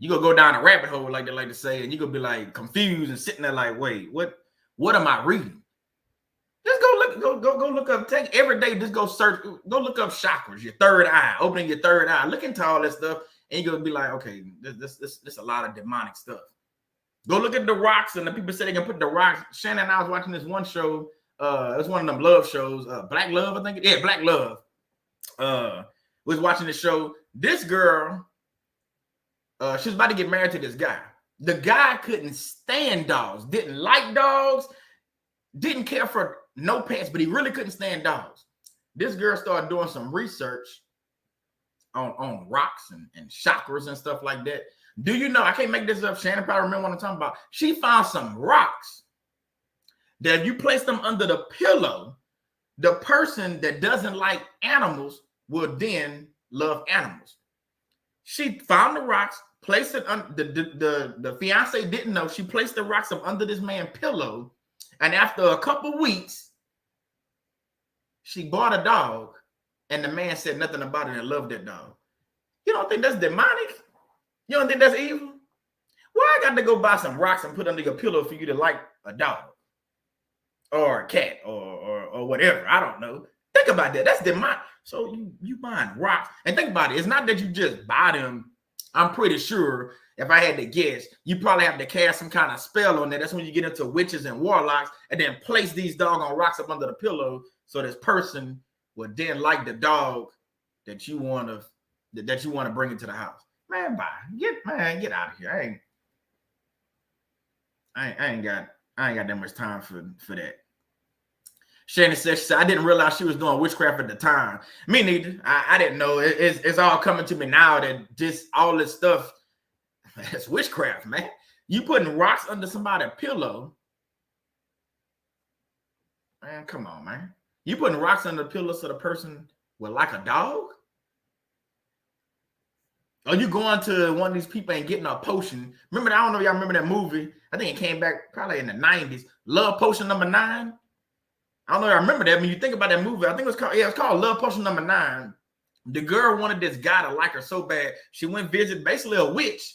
you gonna go down a rabbit hole, like they like to say, and you're gonna be like confused and sitting there like, wait, what am I reading? Just go look up, take every day, just go search, go look up chakras, your third eye, opening your third eye, look into all that stuff, and you're gonna be like, okay, this a lot of demonic stuff. Go look at the rocks, and the people say they can put the rocks. Shannon and I was watching this one show. It was one of them love shows, Black Love, I think. Yeah, Black Love. Was watching the show. This girl, she was about to get married to this guy. The guy couldn't stand dogs, didn't like dogs, didn't care for no pets, but he really couldn't stand dogs. This girl started doing some research on rocks and chakras and stuff like that. Do you know, I can't make this up, Shannon probably remember what I'm talking about. She found some rocks that if you place them under the pillow, the person that doesn't like animals will then love animals. She found the rocks, placed it on the fiance didn't know. She placed the rocks up under this man's pillow, and after a couple weeks, she bought a dog, and the man said nothing about it and loved that dog. You don't think that's demonic? You don't think that's evil? Why I got to go buy some rocks and put under your pillow for you to like a dog or a cat or whatever? I don't know. Think about that. That's demonic. So you buying rocks, and think about it. It's not that you just buy them. I'm pretty sure if I had to guess, you probably have to cast some kind of spell on that. That's when you get into witches and warlocks, and then place these doggone rocks up under the pillow so this person will then like the dog that you want to bring into the house. Man, bye. Get out of here. I ain't got that much time for that. Shannon said, she said, I didn't realize she was doing witchcraft at the time. Me neither. I didn't know. It's all coming to me now that just all this stuff, it's witchcraft, man. You putting rocks under somebody's pillow. Man, come on, man. You putting rocks under the pillow so the person will like a dog? Or you going to one of these people and getting a potion? Remember, I don't know if y'all remember that movie. I think it came back probably in the 90s. Love Potion Number 9. I don't know if I remember that. When you think about that movie, I think it's called Love Potion Number 9. The girl wanted this guy to like her so bad, she went visit basically a witch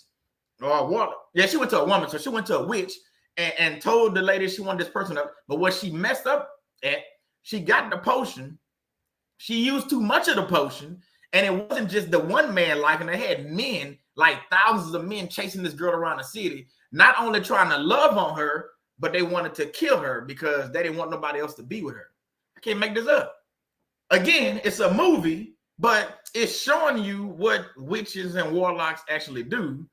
or a warlock. Yeah, she went to a woman, so she went to a witch and told the lady she wanted this person up. But what she messed up at, she got the potion. She used too much of the potion, and it wasn't just the one man liking her. They had men, like thousands of men, chasing this girl around the city, not only trying to love on her, but they wanted to kill her because they didn't want nobody else to be with her. I can't make this up. Again, it's a movie, but it's showing you what witches and warlocks actually do.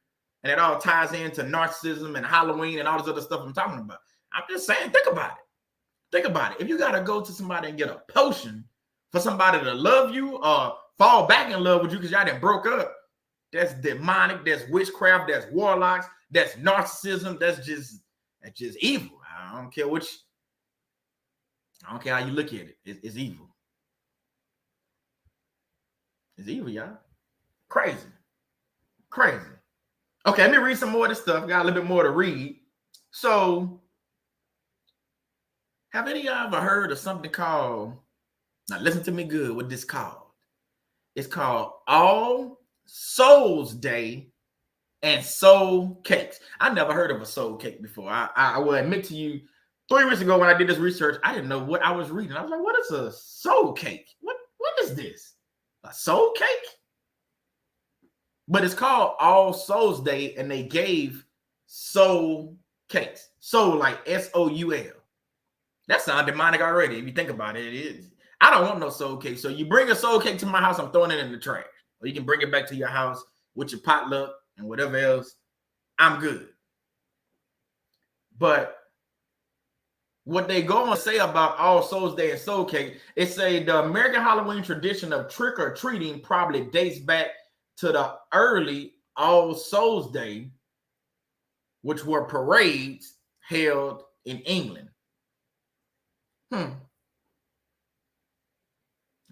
And it all ties into narcissism and Halloween and all this other stuff I'm talking about. I'm just saying, think about it. Think about it. If you got to go to somebody and get a potion for somebody to love you or fall back in love with you because y'all done broke up, that's demonic, that's witchcraft, that's warlocks, that's narcissism, that's just evil. I don't care how you look at it. It's evil. It's evil, y'all. Crazy. Okay, let me read some more of this stuff. Got a little bit more to read. So, have any of y'all ever heard of something called, now listen to me good, what this called? It's called All Souls Day and soul cakes. I never heard of a soul cake before. I will admit to you, 3 weeks ago when I did this research, I didn't know what I was reading. I was like, what is a soul cake? What is this? A soul cake? But it's called All Souls Day, and they gave soul cakes. Soul like S-O-U-L. That sounds demonic already. If you think about it, it is. I don't want no soul cake. So you bring a soul cake to my house, I'm throwing it in the trash. Or you can bring it back to your house with your potluck and whatever else. I'm good. But what they go and say about All Souls Day and soul cake, it say the American Halloween tradition of trick-or-treating probably dates back to the early All Souls Day, which were parades held in England.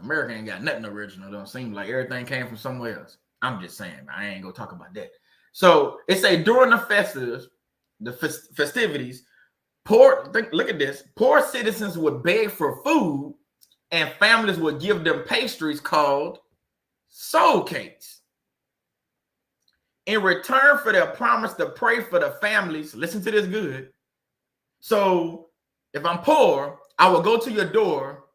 America ain't got nothing original. Don't seem like everything came from somewhere else. I'm just saying, I ain't gonna talk about that. So it say during the festivities, look at this, poor citizens would beg for food and families would give them pastries called soul cakes. In return for their promise to pray for the families, listen to this good. So if I'm poor, I will go to your door,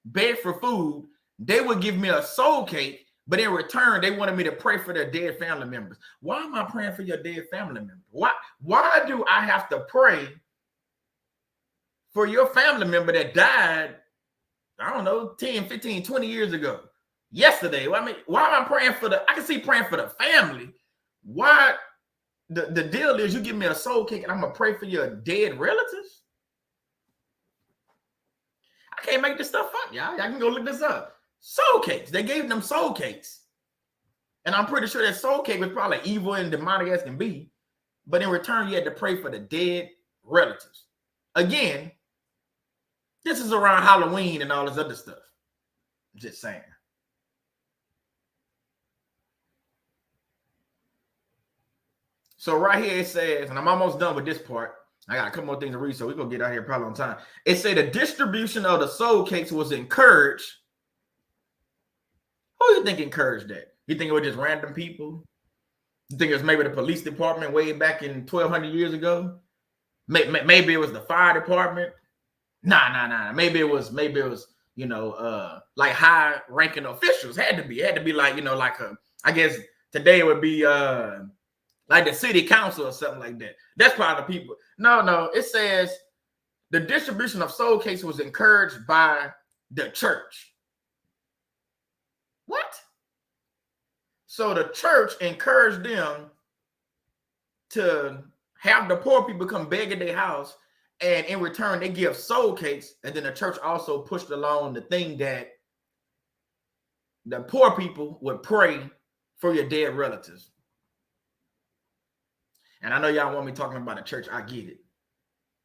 beg for food. They would give me a soul cake, but in return, they wanted me to pray for their dead family members. Why am I praying for your dead family member? Why do I have to pray for your family member that died, I don't know, 10, 15, 20 years ago? Yesterday. I mean, why am I praying for I can see praying for the family. Why? The deal is you give me a soul cake and I'm going to pray for your dead relatives? I can't make this stuff up, y'all. Y'all can go look this up. Soul cakes. They gave them soul cakes. And I'm pretty sure that soul cake was probably evil and demonic as can be. But in return, you had to pray for the dead relatives. Again, this is around Halloween and all this other stuff. Just saying. So right here it says, and I'm almost done with this part. I got a couple more things to read, so we're going to get out here probably on time. It said the distribution of the soul cakes was encouraged. Who do you think encouraged that? You think it was just random people? You think it was maybe the police department way back in 1,200 years ago? Maybe it was the fire department? Nah. Maybe it was, you know, like high-ranking officials. Had to be like, you know, like I guess today it would be like the city council or something like that. That's probably the people. No. It says the distribution of soul cakes was encouraged by the church. What? So the church encouraged them to have the poor people come beg at their house, and in return they give soul cakes. And then the church also pushed along the thing that the poor people would pray for your dead relatives. And I know y'all want me talking about the church. I get it.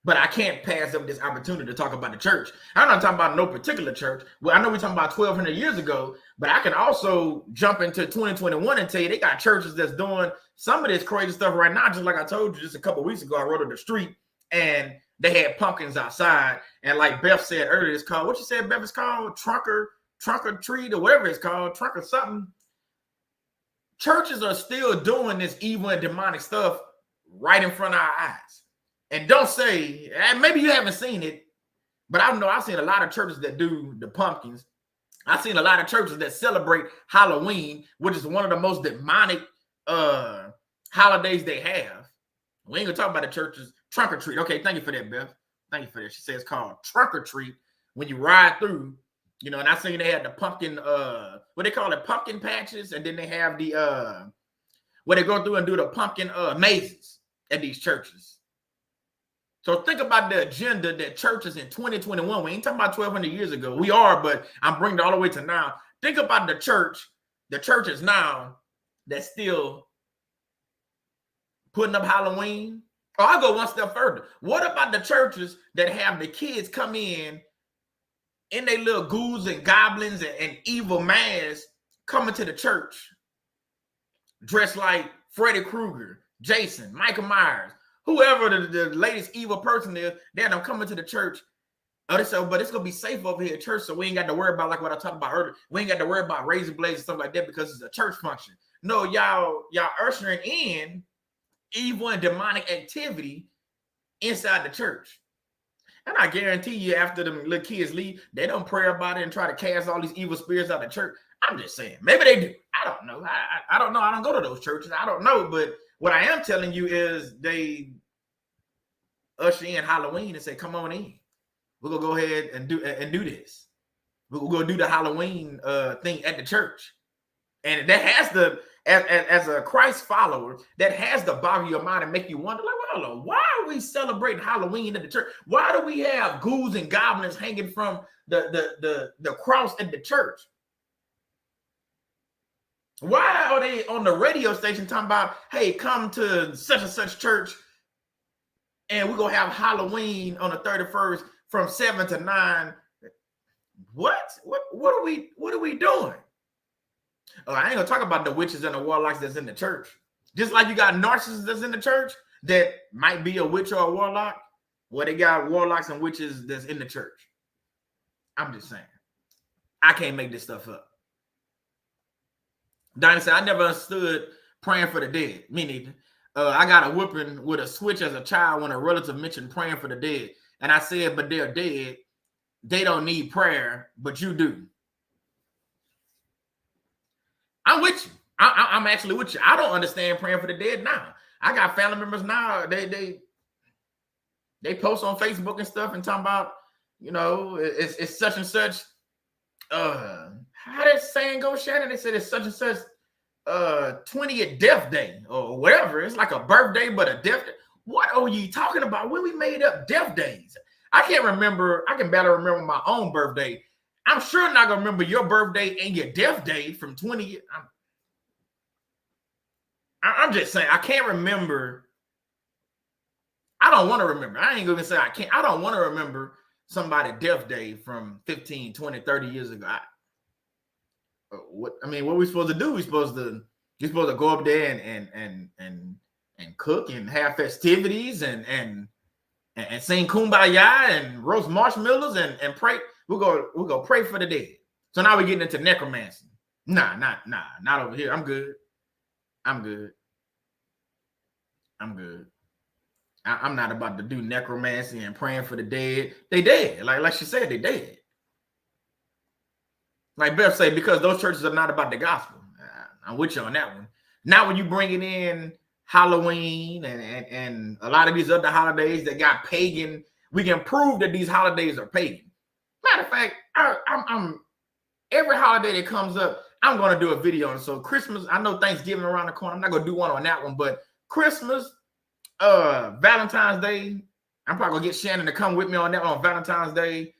But I can't pass up this opportunity to talk about the church. I'm not talking about no particular church. Well, I know we're talking about 1,200 years ago, but I can also jump into 2021 and tell you they got churches that's doing some of this crazy stuff right now. Just like I told you just a couple of weeks ago, I rode on the street and they had pumpkins outside. And like Beth said earlier, it's called, what you said, Beth, it's called trunk or treat or whatever it's called, trunk or something. Churches are still doing this evil and demonic stuff right in front of our eyes. And don't say, maybe you haven't seen it, but I know I've seen a lot of churches that do the pumpkins. I've seen a lot of churches that celebrate Halloween, which is one of the most demonic holidays they have. We ain't gonna talk about the churches. Trunk or treat. Okay, thank you for that, Beth. Thank you for that. She says it's called trunk or treat when you ride through, you know, and I seen they had the pumpkin, what they call it, pumpkin patches, and then they have the where they go through and do the pumpkin mazes at these churches. So think about the agenda that churches in 2021, we ain't talking about 1,200 years ago. We are, but I'm bringing it all the way to now. Think about the churches now that's still putting up Halloween. Or I'll go one step further. What about the churches that have the kids come in their little ghouls and goblins and evil masks coming to the church dressed like Freddy Krueger, Jason, Michael Myers, whoever the latest evil person is, they're coming to the church. Oh, they say, but it's going to be safe over here at church, so we ain't got to worry about like what I talked about earlier. We ain't got to worry about razor blades and stuff like that because it's a church function. No, y'all ushering in evil and demonic activity inside the church. And I guarantee you after them little kids leave, they don't pray about it and try to cast all these evil spirits out of the church. I'm just saying. Maybe they do. I don't know. I don't know. I don't go to those churches. I don't know. But what I am telling you is they usher in Halloween and say, come on in. We're going to go ahead and do this. We're going to do the Halloween thing at the church. And that has to, as a Christ follower, that has to boggle your mind and make you wonder, like, well, hold on, why are we celebrating Halloween at the church? Why do we have ghouls and goblins hanging from the cross at the church? Why are they on the radio station talking about, hey, come to such and such church and we're gonna have Halloween on the 31st from 7 to 9. What are we doing? Oh, I ain't gonna talk about the witches and the warlocks that's in the church. Just like you got narcissists that's in the church that might be a witch or a warlock. Well, they got warlocks and witches that's in the church. I'm just saying. I can't make this stuff up. Donnie said, I never understood praying for the dead. Me neither. I got a whooping with a switch as a child when a relative mentioned praying for the dead. And I said, but they're dead. They don't need prayer, but you do. I'm with you. I'm actually with you. I don't understand praying for the dead now. I got family members now. They post on Facebook and stuff and talking about, you know, it's such and such. How that saying go, Shannon? They said it's such and such 20th death day or whatever. It's like a birthday, but a death day. What are you talking about? When we made up death days? I can't remember. I can barely remember my own birthday. I'm sure not gonna remember your birthday and your death day from 20. I'm just saying I can't remember. I don't want to remember. I ain't gonna say I can't. I don't want to remember somebody's death day from 15, 20, 30 years ago. What are we supposed to do? You're supposed to go up there and cook and have festivities and sing Kumbaya and roast marshmallows and pray. We'll go pray for the dead. So now we're getting into necromancy. Nah, not over here. I'm good. I'm not about to do necromancy and praying for the dead. They dead. Like she said, they dead. Like Beth say, because those churches are not about the gospel. I'm with you on that one. Now when you bringing in Halloween and a lot of these other holidays that got pagan, we can prove that these holidays are pagan. Matter of fact, I'm every holiday that comes up, I'm going to do a video on. So Christmas, I know Thanksgiving around the corner. I'm not going to do one on that one, but Christmas, Valentine's Day, I'm probably going to get Shannon to come with me on that on Valentine's Day.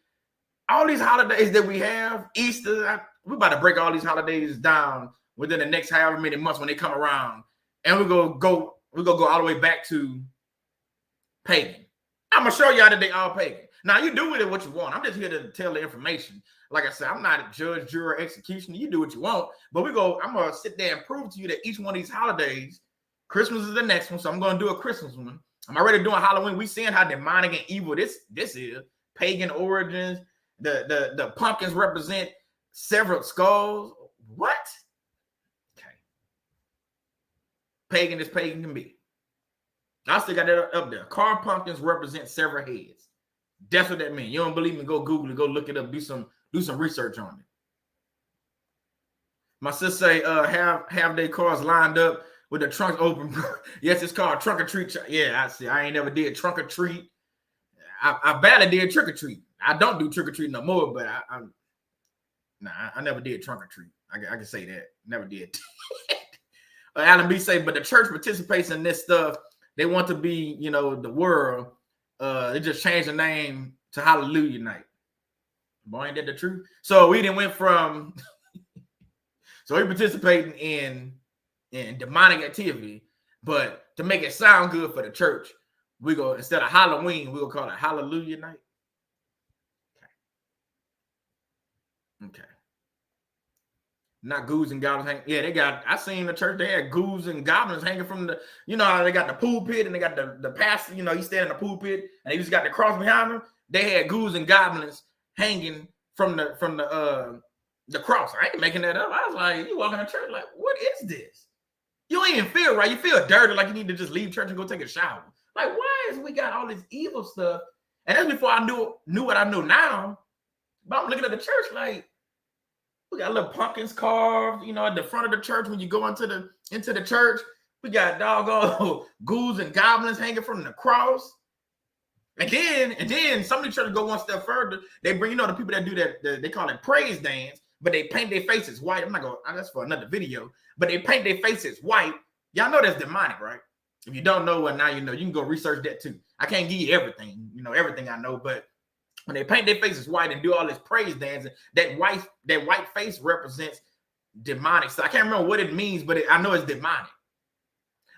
All these holidays that we have, Easter, we're about to break all these holidays down within the next however many months when they come around. And we're gonna go all the way back to pagan. I'm gonna show y'all that they all pagan. Now you do with it what you want. I'm just here to tell the information. Like I said, I'm not a judge, juror, executioner. You do what you want, but I'm gonna sit there and prove to you that each one of these holidays, Christmas is the next one, so I'm gonna do a Christmas one. I'm already doing Halloween. We seeing how demonic and evil this is. Pagan origins. The pumpkins represent several skulls. What? Okay. Pagan as pagan can be. I still got that up there. Carved pumpkins represent several heads. That's what that means. You don't believe me? Go Google it. Go look it up. Do some research on it. My sister say have their cars lined up with the trunk open. Yes, it's called trunk or treat. Yeah, I see. I ain't never did trunk or treat. I barely did trick or treat. I don't do trick or treat no more, but I never did trunk or treat. I can say that. Never did. Alan B say, but the church participates in this stuff. They want to be, the world. They just changed the name to Hallelujah Night. Boy, ain't that the truth? So we didn't went from. So we participating in demonic activity, but to make it sound good for the church, we go instead of Halloween, we will call it Hallelujah Night. Okay. Not ghouls and goblins hanging. Yeah, I seen the church, they had ghouls and goblins hanging from the, how they got the pulpit and they got the pastor, he standing in the pulpit and they just got the cross behind him. They had ghouls and goblins hanging from the cross. I ain't making that up. I was like, you walk in the church like, what is this? You don't even feel right. You feel dirty, like you need to just leave church and go take a shower. Like, why is we got all this evil stuff? And that's before I knew what I know now. But I'm looking at the church like, we got little pumpkins carved, at the front of the church when you go into the church. We got doggone ghouls and goblins hanging from the cross. And then some of the churches go one step further. They bring, the people that do that, they call it praise dance, but they paint their faces white. I'm not going, that's for another video, but they paint their faces white. Y'all know that's demonic, right? If you don't know, well, now you know. You can go research that too. I can't give you everything, everything I know, but when they paint their faces white and do all this praise dancing, that white face represents demonic. So I can't remember what it means, but I know it's demonic.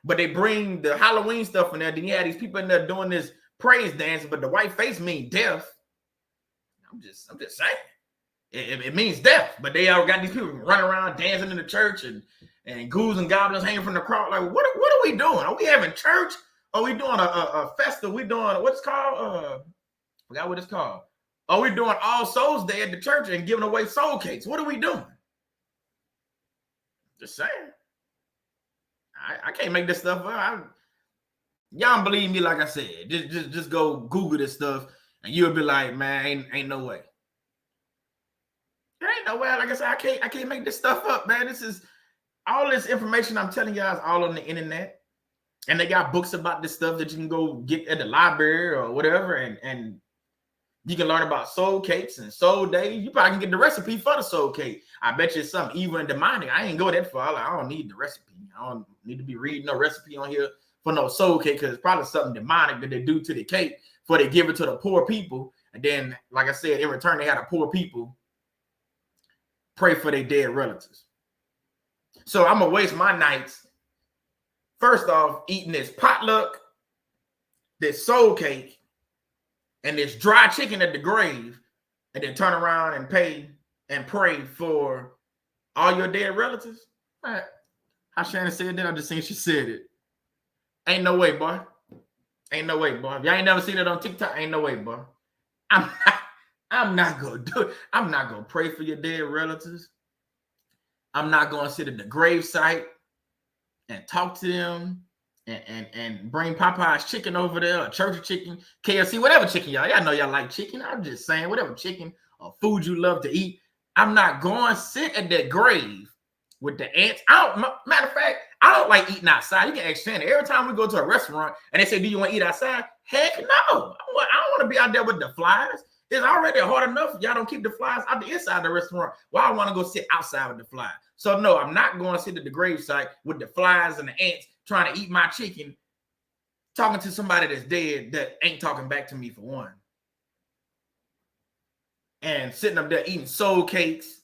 But they bring the Halloween stuff in there. Then you have these people in there doing this praise dance, but the white face means death. I'm just saying. It means death, but they all got these people running around dancing in the church and ghouls and goblins hanging from the cross. Like, what are we doing? Are we having church? Are we doing a festival? We doing what's called? Forgot what it's called. Are we doing All Souls Day at the church and giving away soul cakes? What are we doing? Just saying. I can't make this stuff up. Y'all don't believe me, like I said. Just go Google this stuff, and you'll be like, man, ain't no way. There ain't no way. Like I said, I can't make this stuff up, man. This is all this information I'm telling y'all is all on the internet. And they got books about this stuff that you can go get at the library or whatever, and you can learn about soul cakes and soul days. You probably can get the recipe for the soul cake. I bet you it's something evil and demonic. I ain't go that far. Like, I don't need the recipe. I don't need to be reading no recipe on here for no soul cake, because it's probably something demonic that they do to the cake before they give it to the poor people. And then, like I said, in return, they had the poor people pray for their dead relatives. So I'm going to waste my nights, first off, eating this potluck, this soul cake, and this dry chicken at the grave, and then turn around and pay and pray for all your dead relatives? All right. How Shannon said that, I just seen she said it. Ain't no way, boy. Ain't no way, boy. If y'all ain't never seen it on TikTok, ain't no way, boy. I'm not gonna do it. I'm not gonna pray for your dead relatives. I'm not gonna sit at the gravesite and talk to them and bring Popeye's chicken over there, or church chicken, KFC, whatever chicken y'all know y'all like chicken. I'm just saying, whatever chicken or food you love to eat. I'm not going to sit at that grave with the ants. Matter of fact, I don't like eating outside. You can ask Shannon. Every time we go to a restaurant and they say, do you want to eat outside? Heck no. I don't want to be out there with the flies. It's already hard enough. Y'all don't keep the flies out the inside of the restaurant. Why I want to go sit outside with the flies? So no, I'm not going to sit at the gravesite with the flies and the ants trying to eat my chicken, talking to somebody that's dead that ain't talking back to me, for one. And sitting up there eating soul cakes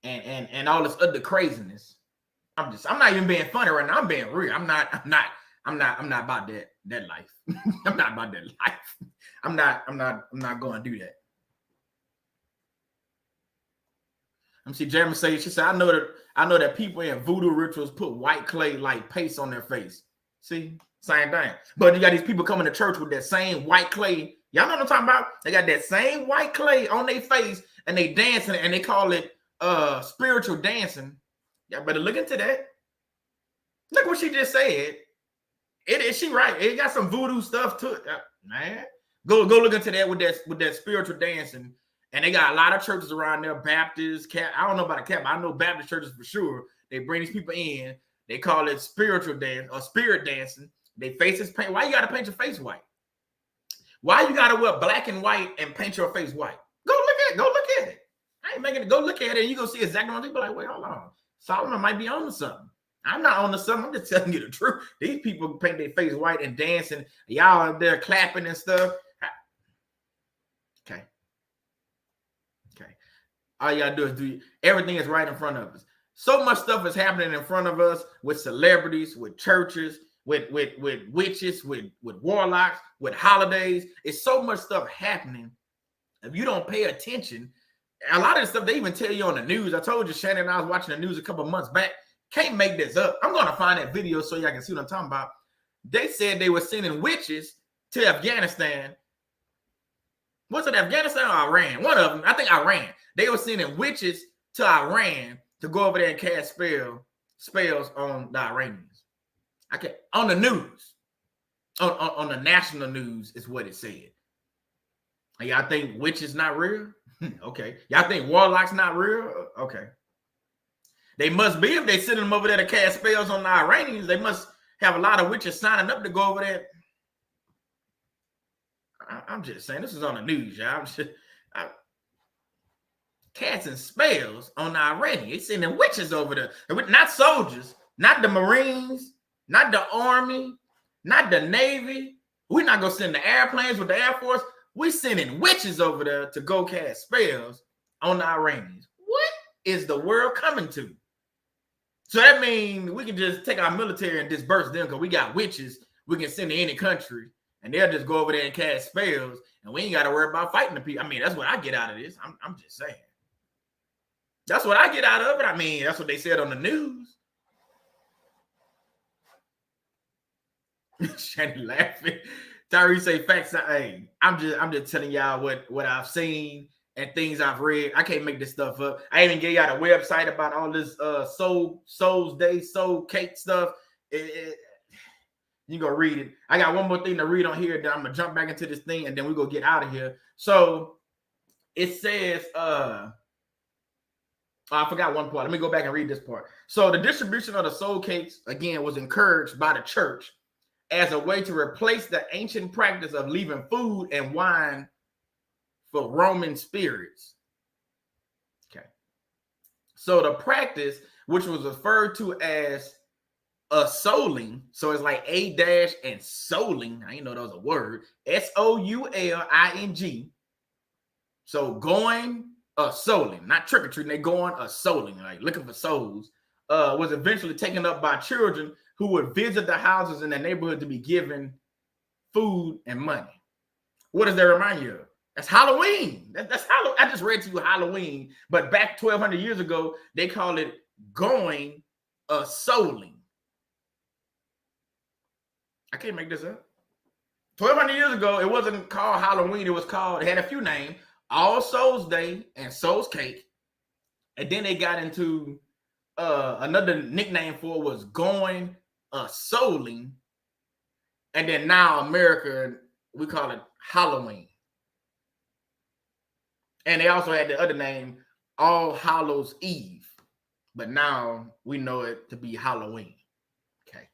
and all this other craziness. I'm not even being funny right now. I'm being real. I'm not about that life. I'm not about that life. I'm not going to do that. Let me see. Jeremy says, she said, I know that people in voodoo rituals put white clay like paste on their face. See, same thing. But you got these people coming to church with that same white clay. Y'all know what I'm talking about? They got that same white clay on their face and they dancing, and they call it spiritual dancing. Y'all better look into that. Look what she just said. Is she right? It got some voodoo stuff to it. Man, go look into that with that spiritual dancing. And they got a lot of churches around there, Baptists, I don't know about a Catholic, I know Baptist churches for sure. They bring these people in. They call it spiritual dance or spirit dancing. They faces paint. Why you got to paint your face white? Why you got to wear black and white and paint your face white? Go look at it. I ain't making it. Go look at it, and you gonna see exactly what they be like. Wait, hold on. Solomon might be on to something. I'm not on to something. I'm just telling you the truth. These people paint their face white and dancing. Y'all up there clapping and stuff. Okay. All you gotta do is everything is right in front of us. So much stuff is happening in front of us with celebrities, with churches, with witches, with warlocks, with holidays. It's so much stuff happening. If you don't pay attention, a lot of the stuff they even tell you on the news. I told you, Shannon and I was watching the news a couple of months back. Can't make this up. I'm gonna find that video so y'all can see what I'm talking about. They said they were sending witches to Afghanistan. Was it Afghanistan or Iran? One of them. I think Iran. They were sending witches to Iran to go over there and cast spells on the Iranians. On the news. On the national news is what it said. And y'all think witches not real? Okay. Y'all think warlocks not real? Okay. They must be. If they send them over there to cast spells on the Iranians, they must have a lot of witches signing up to go over there. I'm just saying, this is on the news, y'all. Casting spells on the Iranians. They sending witches over there. Not soldiers, not the Marines, not the Army, not the Navy. We're not going to send the airplanes with the Air Force. We're sending witches over there to go cast spells on the Iranians. What is the world coming to? So that means we can just take our military and disperse them because we got witches we can send to any country and they'll just go over there and cast spells and we ain't got to worry about fighting the people. I mean, that's what I get out of this. I'm just saying. That's what I get out of it. I mean, that's what they said on the news. Shanny laughing. Tyree say facts. Hey, I'm just telling y'all what I've seen and things I've read. I can't make this stuff up. I even gave y'all a website about all this Souls Day, Soul Cake stuff. You go read it. I got one more thing to read on here. Then I'm gonna jump back into this thing and then we go get out of here. So it says, I forgot one part. Let me go back and read this part. So the distribution of the soul cakes again was encouraged by the church as a way to replace the ancient practice of leaving food and wine for Roman spirits. Okay. So the practice, which was referred to as a souling, so it's like a dash and souling. I didn't know that was a word. SOULING. So going souling, not trick or treating. They going souling, like looking for souls. Was eventually taken up by children who would visit the houses in the neighborhood to be given food and money. What does that remind you of? That's Halloween. That's Halloween. I just read to you Halloween, but back 1,200 years ago, they called it going souling. I can't make this up. 1,200 years ago, it wasn't called Halloween. It had a few names, All Souls Day and Souls Cake. And then they got into another nickname for it was going souling. And then now America, we call it Halloween. And they also had the other name, All Hallows Eve. But now we know it to be Halloween. Okay.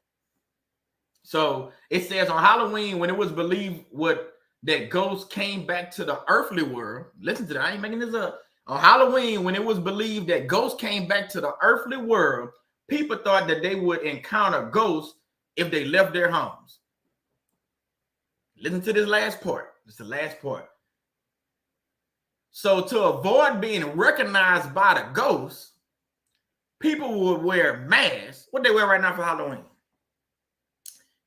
So it says on Halloween, when it was believed that ghosts came back to the earthly world. Listen to that. I ain't making this up. On Halloween, when it was believed that ghosts came back to the earthly world, people thought that they would encounter ghosts if they left their homes. Listen to this last part. It's the last part. So to avoid being recognized by the ghosts, people would wear masks. What they wear right now for Halloween?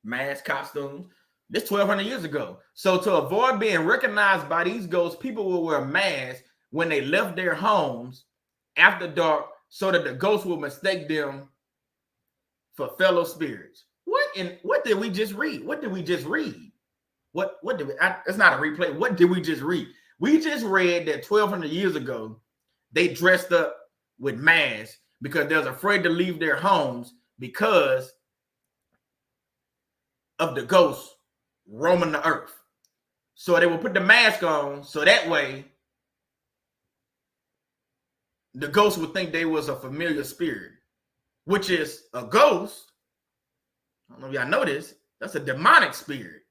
Mask costumes. This 1,200 years ago. So to avoid being recognized by these ghosts, people will wear masks when they left their homes after dark so that the ghosts will mistake them for fellow spirits. What did we just read? What did we just read? What did we? It's not a replay. What did we just read? We just read that 1,200 years ago, they dressed up with masks because they was afraid to leave their homes because of the ghosts roaming the earth. So they would put the mask on so that way the ghost would think they was a familiar spirit, which is a ghost. I don't know if y'all know this. That's a demonic spirit.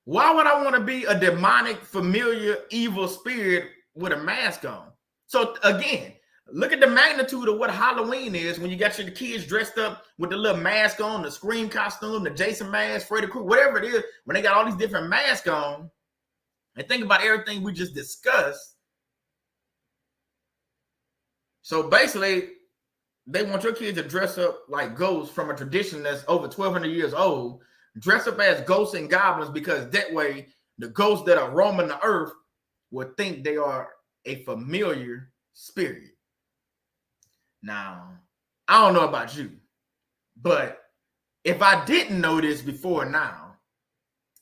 Why would I want to be a demonic, familiar, evil spirit with a mask on? So again, look at the magnitude of what Halloween is when you got your kids dressed up with the little mask on, the Scream costume, the Jason mask, Freddy Krueger, whatever it is, when they got all these different masks on. And think about everything we just discussed. So basically, they want your kids to dress up like ghosts from a tradition that's over 1,200 years old. Dress up as ghosts and goblins because that way the ghosts that are roaming the earth would think they are a familiar spirit. Now, I don't know about you, but if I didn't know this before now,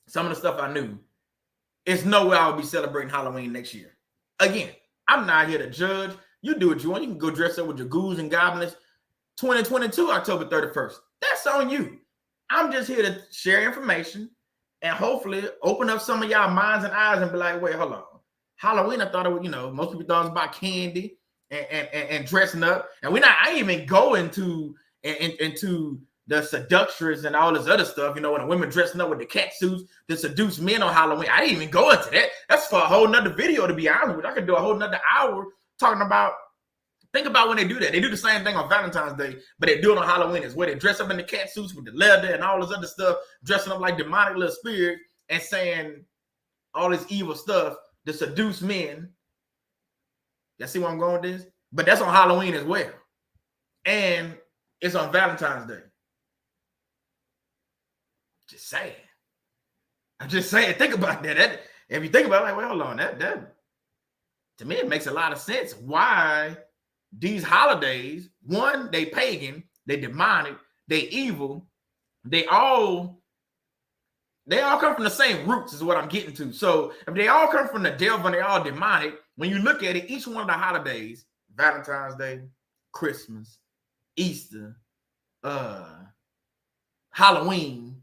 some of the stuff I knew, it's no way I would be celebrating Halloween next year. Again, I'm not here to judge. You do what you want. You can go dress up with your ghouls and goblins. 2022, October 31st. That's on you. I'm just here to share information and hopefully open up some of y'all minds and eyes and be like, wait, hold on. Halloween, I thought it was, most people thought it was about candy and dressing up. And I ain't even go into the seductress and all this other stuff, when the women dressing up with the cat suits to seduce men on Halloween. I didn't even go into that. That's for a whole nother video, to be honest with you. I could do a whole nother hour talking about. Think about when they do that. They do the same thing on Valentine's Day, but they do it on Halloween as well. They dress up in the cat suits with the leather and all this other stuff, dressing up like demonic little spirits and saying all this evil stuff to seduce men. Y'all see where I'm going with this? But that's on Halloween as well. And It's on Valentine's Day. Just saying. I'm just saying, think about that. If you think about it, like, well, hold on, that to me, it makes a lot of sense why these holidays, one, they pagan, they demonic, they evil, they all come from the same roots, is what I'm getting to. So if they all come from the devil and they all demonic, when you look at it, each one of the holidays, Valentine's Day, Christmas, Easter, Halloween,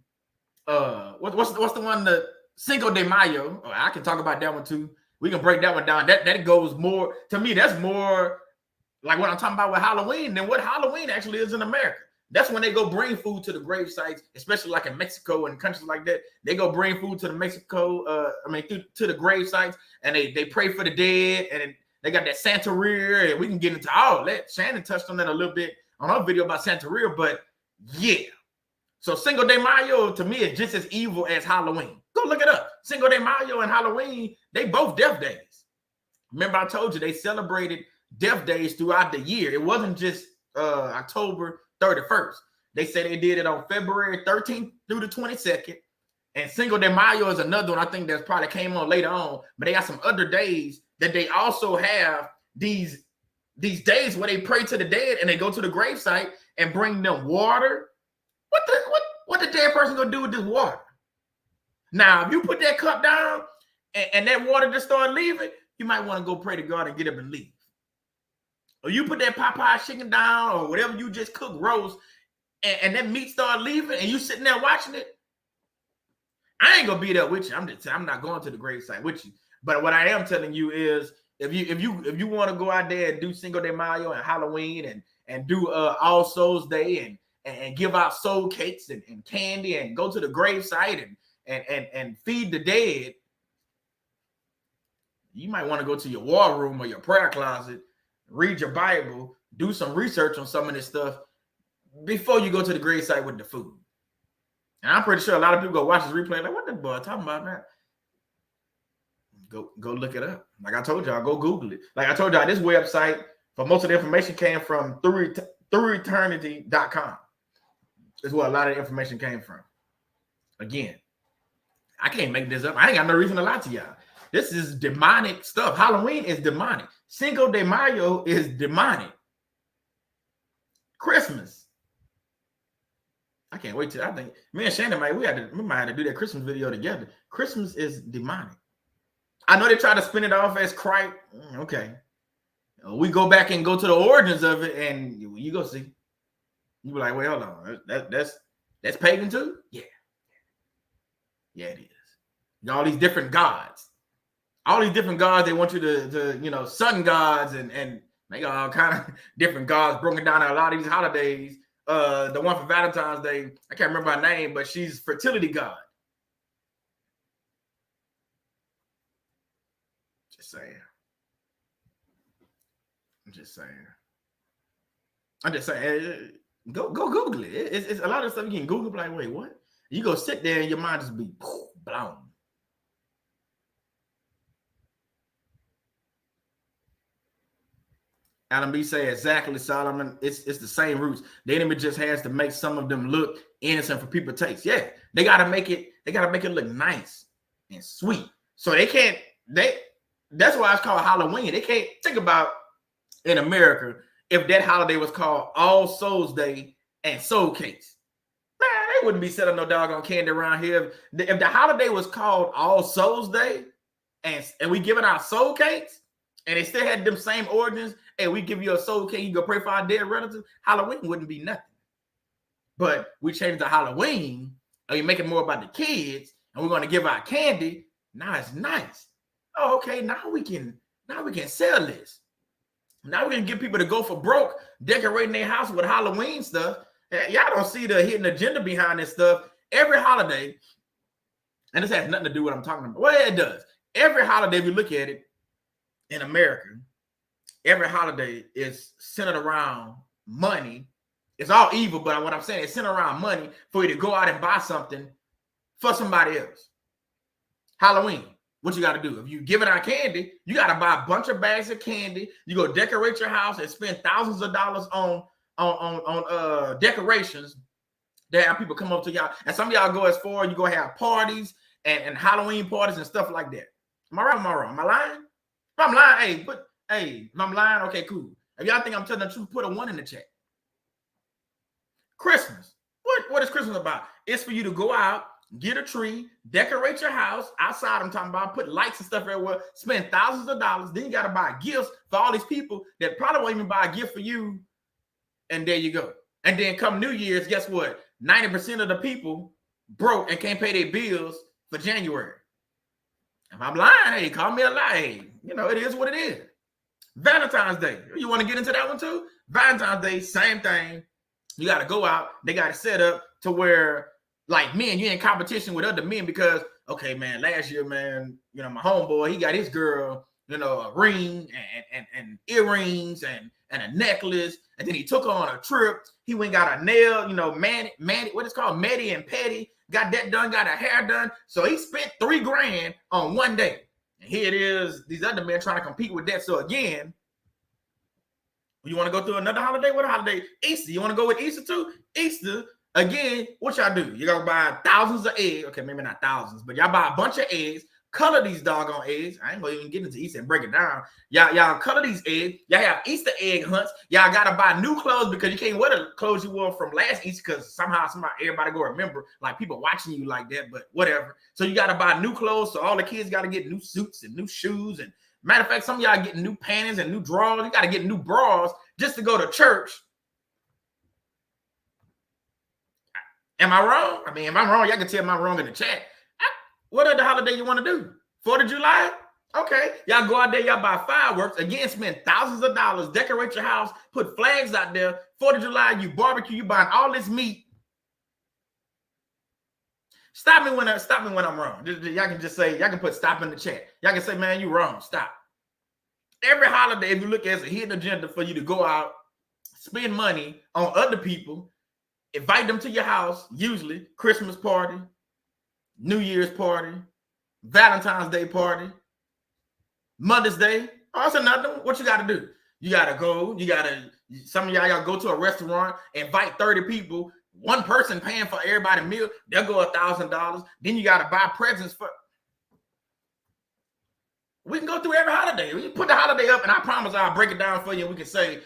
what's the one, the Cinco de Mayo? Oh, I can talk about that one too. We can break that one down. That goes more, to me, that's more like what I'm talking about with Halloween than what Halloween actually is in America. That's when they go bring food to the grave sites, especially like in Mexico and countries like that. They go bring food to the to the grave sites, and they pray for the dead, and they got that Santeria, and we can get into all that. Shannon touched on that a little bit on her video about Santeria, but yeah. So Cinco de Mayo, to me, is just as evil as Halloween. Go look it up. Cinco de Mayo and Halloween, they both death days. Remember, I told you they celebrated death days throughout the year. It wasn't just October 31st. They said they did it on February 13th through the 22nd. And Cinco de Mayo is another one I think that's probably came on later on. But they got some other days that they also have these days where they pray to the dead and they go to the gravesite and bring them water. What the dead person gonna do with this water? Now, if you put that cup down and that water just start leaving, you might want to go pray to God and get up and leave. Or you put that Popeye chicken down or whatever you just cook roast and that meat start leaving and you sitting there watching it, I ain't gonna be there with you. I'm not going to the gravesite with you. But what I am telling you is if you want to go out there and do Cinco de Mayo and Halloween and do All Souls Day and give out soul cakes and candy and go to the gravesite and feed the dead, you might want to go to your war room or your prayer closet, read your Bible, do some research on some of this stuff before you go to the gravesite with the food. And I'm pretty sure a lot of people go watch this replay like, what the boy talking about, man? Go look it up. Like I told y'all, go Google it. Like I told y'all, this website, for most of the information came from througheternity.com. Is where a lot of the information came from. Again, I can't make this up. I ain't got no reason to lie to y'all. This is demonic stuff. Halloween is demonic. Cinco de Mayo is demonic. Christmas. I can't wait till I think me and Shannon we might have to do that Christmas video together. Christmas is demonic. I know they try to spin it off as Christ. Okay. We go back and go to the origins of it, and you go see. You be like, wait, hold on. That's pagan too? Yeah. Yeah, it is. All these different gods. All these different gods, they want you to sun gods and they got all kind of different gods broken down in a lot of these holidays. The one for Valentine's Day, I can't remember her name, but she's fertility god. Just saying. I'm just saying. Go Google it. It's a lot of stuff you can Google. Like, wait, what? You go sit there and your mind just be blown. Adam B say exactly, Solomon. It's the same roots. The enemy just has to make some of them look innocent for people to taste. Yeah, they gotta make it look nice and sweet. So they can't. That's why it's called Halloween. They can't think about in America. If that holiday was called All Souls Day and Soul Cakes, man, they wouldn't be selling no doggone candy around here. If the holiday was called All Souls Day and we giving out soul cakes and they still had them same origins, and we give you a soul cake, you go pray for our dead relatives, Halloween wouldn't be nothing. But we changed the Halloween, and we make it more about the kids, and we're going to give out candy. Now it's nice. Oh, okay, now we can sell this. Now we're going to get people to go for broke, decorating their house with Halloween stuff. Y'all don't see the hidden agenda behind this stuff. Every holiday, and this has nothing to do with what I'm talking about. Well, it does. Every holiday, if you look at it in America, every holiday is centered around money. It's all evil, but what I'm saying is centered around money for you to go out and buy something for somebody else. Halloween. What you got to do? If you're giving out candy, you got to buy a bunch of bags of candy. You go decorate your house and spend thousands of dollars on decorations that have people come up to y'all, and some of y'all go as far, you go have parties and Halloween parties and stuff like that. Am I right? Am I wrong? Am I lying? If I'm lying, if I'm lying, okay, cool. If y'all think I'm telling the truth, put a 1 in the chat. Christmas. What is Christmas about? It's for you to go out, get a tree, decorate your house outside. I'm talking about put lights and stuff everywhere, spend thousands of dollars. Then you got to buy gifts for all these people that probably won't even buy a gift for you. And there you go. And then come New Year's, guess what? 90% of the people broke and can't pay their bills for January. If I'm lying, hey, call me a lie. Hey, you know, it is what it is. Valentine's Day. You want to get into that one too? Valentine's Day, same thing. You got to go out. They got it set up to where, like, men, you're in competition with other men because, okay, man, last year, man, you know, my homeboy, he got his girl, you know, a ring and earrings and a necklace. And then he took her on a trip. He went and got a nail, you know, what it's called, Maddie and Patty. Got that done, got her hair done. So he spent $3,000 on one day. And here it is, these other men trying to compete with that. So again, you want to go through another holiday? What holiday? Easter. You want to go with Easter too? Easter, again, what y'all do? You gotta buy thousands of eggs. Okay, maybe not thousands, but y'all buy a bunch of eggs. Color these doggone eggs. I ain't gonna even get into Easter and break it down. Y'all color these eggs. Y'all have Easter egg hunts. Y'all gotta buy new clothes because you can't wear the clothes you wore from last Easter because somehow everybody go remember, like people watching you like that, but whatever. So you gotta buy new clothes. So all the kids gotta get new suits and new shoes. And matter of fact, some of y'all getting new panties and new drawers. You gotta get new bras just to go to church. Am I wrong? I mean, if I'm wrong, y'all can tell me I'm wrong in the chat. What other holiday you want to do? 4th of July? Okay. Y'all go out there, y'all buy fireworks. Again, spend thousands of dollars, decorate your house, put flags out there. 4th of July, you barbecue, you buying all this meat. Stop me when I'm wrong. Y'all can just say, y'all can put stop in the chat. Y'all can say, man, you wrong. Stop. Every holiday, if you look at it, it's a hidden agenda for you to go out, spend money on other people, invite them to your house, usually Christmas party, New Year's party, Valentine's Day party, Mother's Day. Oh, that's another one. What you got to do? You got to go. Some of y'all go to a restaurant, invite 30 people. One person paying for everybody's meal. They'll go $1,000. Then you got to buy presents for. We can go through every holiday. We can put the holiday up, and I promise I'll break it down for you. And we can say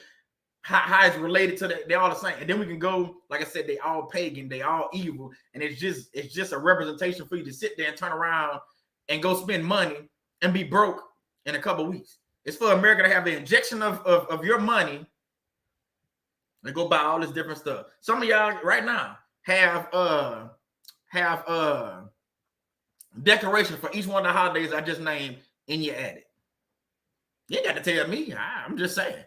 how it's related to that. They're all the same. And then we can go, like I said, they all pagan, they all evil. And it's just a representation for you to sit there and turn around and go spend money and be broke in a couple of weeks. It's for America to have the injection of your money and go buy all this different stuff. Some of y'all right now have decoration for each one of the holidays I just named in your attic. You ain't got to tell me. I'm just saying.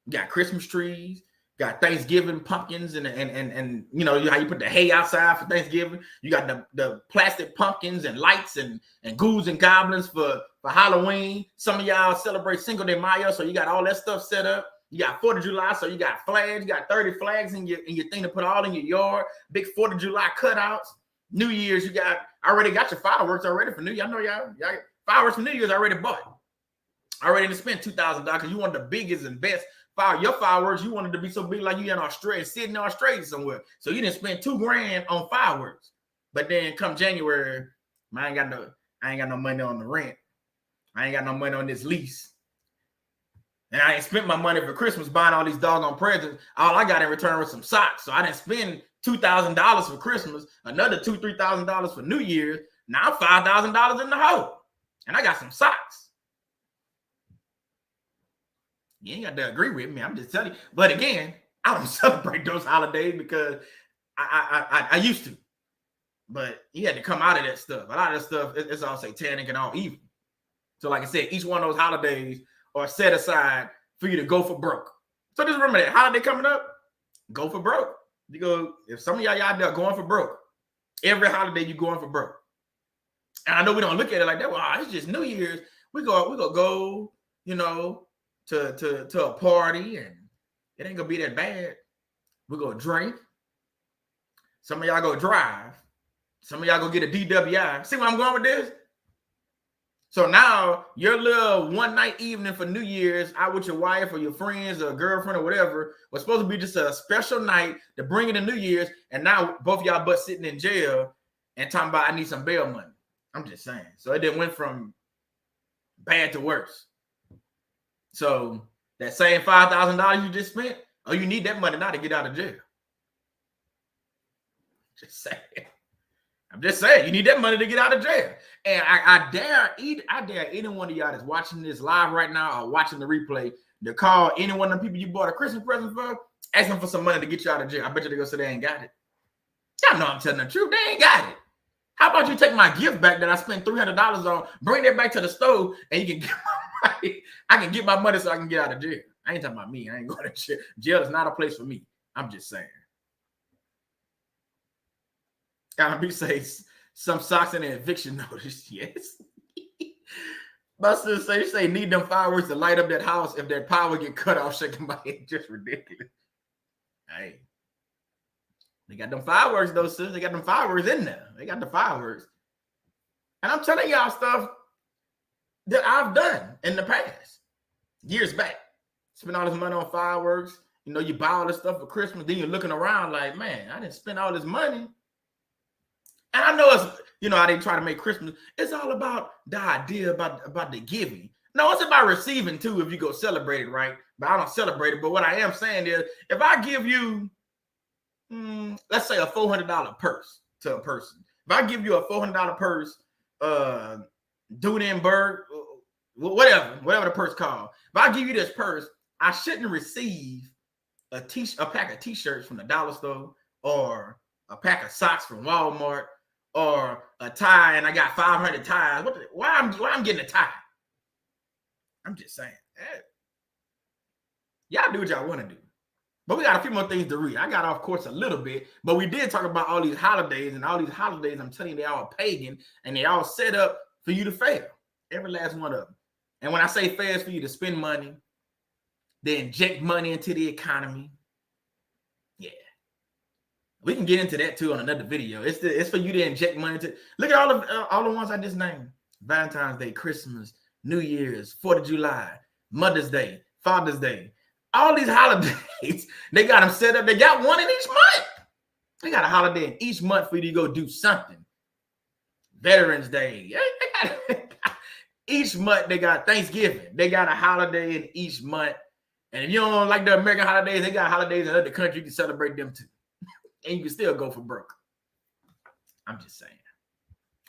You got Christmas trees, got Thanksgiving pumpkins, and you know how you put the hay outside for Thanksgiving. You got the plastic pumpkins and lights and ghouls and goblins for Halloween. Some of y'all celebrate Cinco de Mayo, so you got all that stuff set up. You got 4th of July, so you got flags. You got 30 flags in your thing to put all in your yard. Big 4th of July cutouts. New Year's, you already got your fireworks already for New Year. I know y'all fireworks for New Year's already bought. Already to spend $2,000 because you want the biggest and best. Your fireworks, you wanted to be so big like you in Australia, sitting in Australia somewhere. So you didn't spend $2,000 on fireworks. But then come January, I ain't got no money on the rent. I ain't got no money on this lease. And I ain't spent my money for Christmas buying all these doggone presents. All I got in return was some socks. So I didn't spend $2,000 for Christmas, another $2,000, $3,000 for New Year's. Now I'm $5,000 in the hole. And I got some socks. You ain't got to agree with me. I'm just telling you. But again, I don't celebrate those holidays because I used to. But you had to come out of that stuff. A lot of that stuff, it's all satanic and all evil. So like I said, each one of those holidays are set aside for you to go for broke. So just remember that holiday coming up, go for broke. You go, if some of y'all out there going for broke, every holiday you going for broke. And I know we don't look at it like that. Well, it's just New Year's. We go, you know, to a party, and it ain't gonna be that bad. We're gonna drink. Some of y'all go drive. Some of y'all go get a DWI. See where I'm going with this? So now your little one night evening for New Year's out with your wife or your friends or girlfriend or whatever was supposed to be just a special night to bring in the New Year's, and now both y'all but sitting in jail and talking about I need some bail money. I'm just saying. So it then went from bad to worse. So that same $5,000 you just spent, oh, you need that money now to get out of jail. Just saying. I'm just saying, you need that money to get out of jail. And I dare any one of y'all that's watching this live right now or watching the replay to call any one of the people you bought a Christmas present for, ask them for some money to get you out of jail. I bet you they're gonna say they ain't got it. Y'all know I'm telling the truth. They ain't got it. How about you take my gift back that I spent $300 on, bring that back to the store, and you can get my money. I can get my money so I can get out of jail. I ain't talking about me. I ain't going to jail. Jail is not a place for me. I'm just saying. Be say some socks in an eviction notice. Yes. Buster say need them fireworks to light up that house if that power get cut off. Shaking my head, just ridiculous. Hey, they got them fireworks though, sis. They got them fireworks in there. They got the fireworks, and I'm telling y'all stuff that I've done in the past, years back. Spend all this money on fireworks. You know, you buy all this stuff for Christmas. Then you're looking around like, man, I didn't spend all this money. And I know it's, you know, I didn't try to make Christmas. It's all about the idea about the giving. No, it's about receiving too if you go celebrate it, right? But I don't celebrate it. But what I am saying is, if I give you, let's say a $400 purse to a person. If I give you a $400 purse, Dudenberg, whatever the purse called. If I give you this purse, I shouldn't receive a pack of t-shirts from the dollar store or a pack of socks from Walmart. Or a tie, and I got 500 ties. Why I'm getting a tie? I'm just saying. Hey, y'all do what y'all want to do. But we got a few more things to read. I got off course a little bit, but we did talk about all these holidays, and all these holidays, I'm telling you, they all pagan, and they all set up for you to fail. Every last one of them. And when I say fail, it's for you to spend money, they inject money into the economy. Yeah. We can get into that too on another video. It's for you to inject money to. Look at all the ones I just named: Valentine's Day, Christmas, New Year's, 4th of July, Mother's Day, Father's Day. All these holidays, they got them set up. They got one in each month. They got a holiday in each month for you to go do something. Veterans Day. Each month they got Thanksgiving. They got a holiday in each month. And if you don't like the American holidays, they got holidays in other countries. You can celebrate them too. And you can still go for broke. I'm just saying.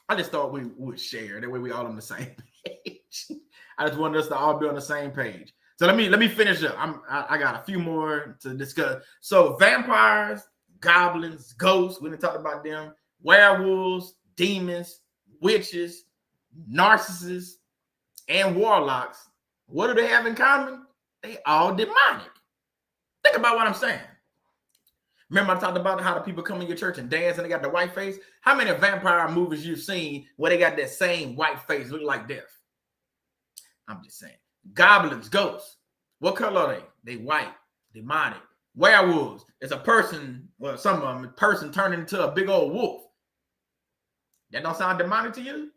I just thought we would share. That way we all on the same page. I just wanted us to all be on the same page. So let me finish up. I got a few more to discuss. So vampires, goblins, ghosts, we didn't talk about them. Werewolves, demons, witches, narcissists, and warlocks. What do they have in common? They all demonic. Think about what I'm saying. Remember I talked about how the people come in your church and dance and they got the white face? How many vampire movies you've seen where they got that same white face, look like death? I'm just saying. Goblins, ghosts. What color are they? They white, demonic. Werewolves. It's a person, well, some of them, a person turning into a big old wolf. That don't sound demonic to you?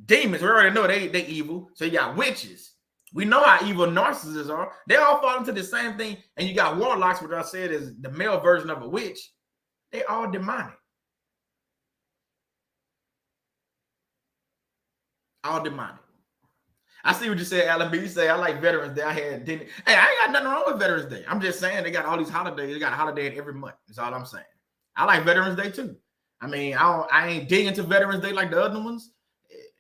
Demons, we already know they evil. So you got witches. We know how evil narcissists are. They all fall into the same thing. And you got warlocks, which I said is the male version of a witch. They all demonic. All demonic. I see what you said, Alan B. You say, I like Veterans Day. Hey, I ain't got nothing wrong with Veterans Day. I'm just saying they got all these holidays. They got a holiday every month. That's all I'm saying. I like Veterans Day too. I mean, I ain't digging to Veterans Day like the other ones.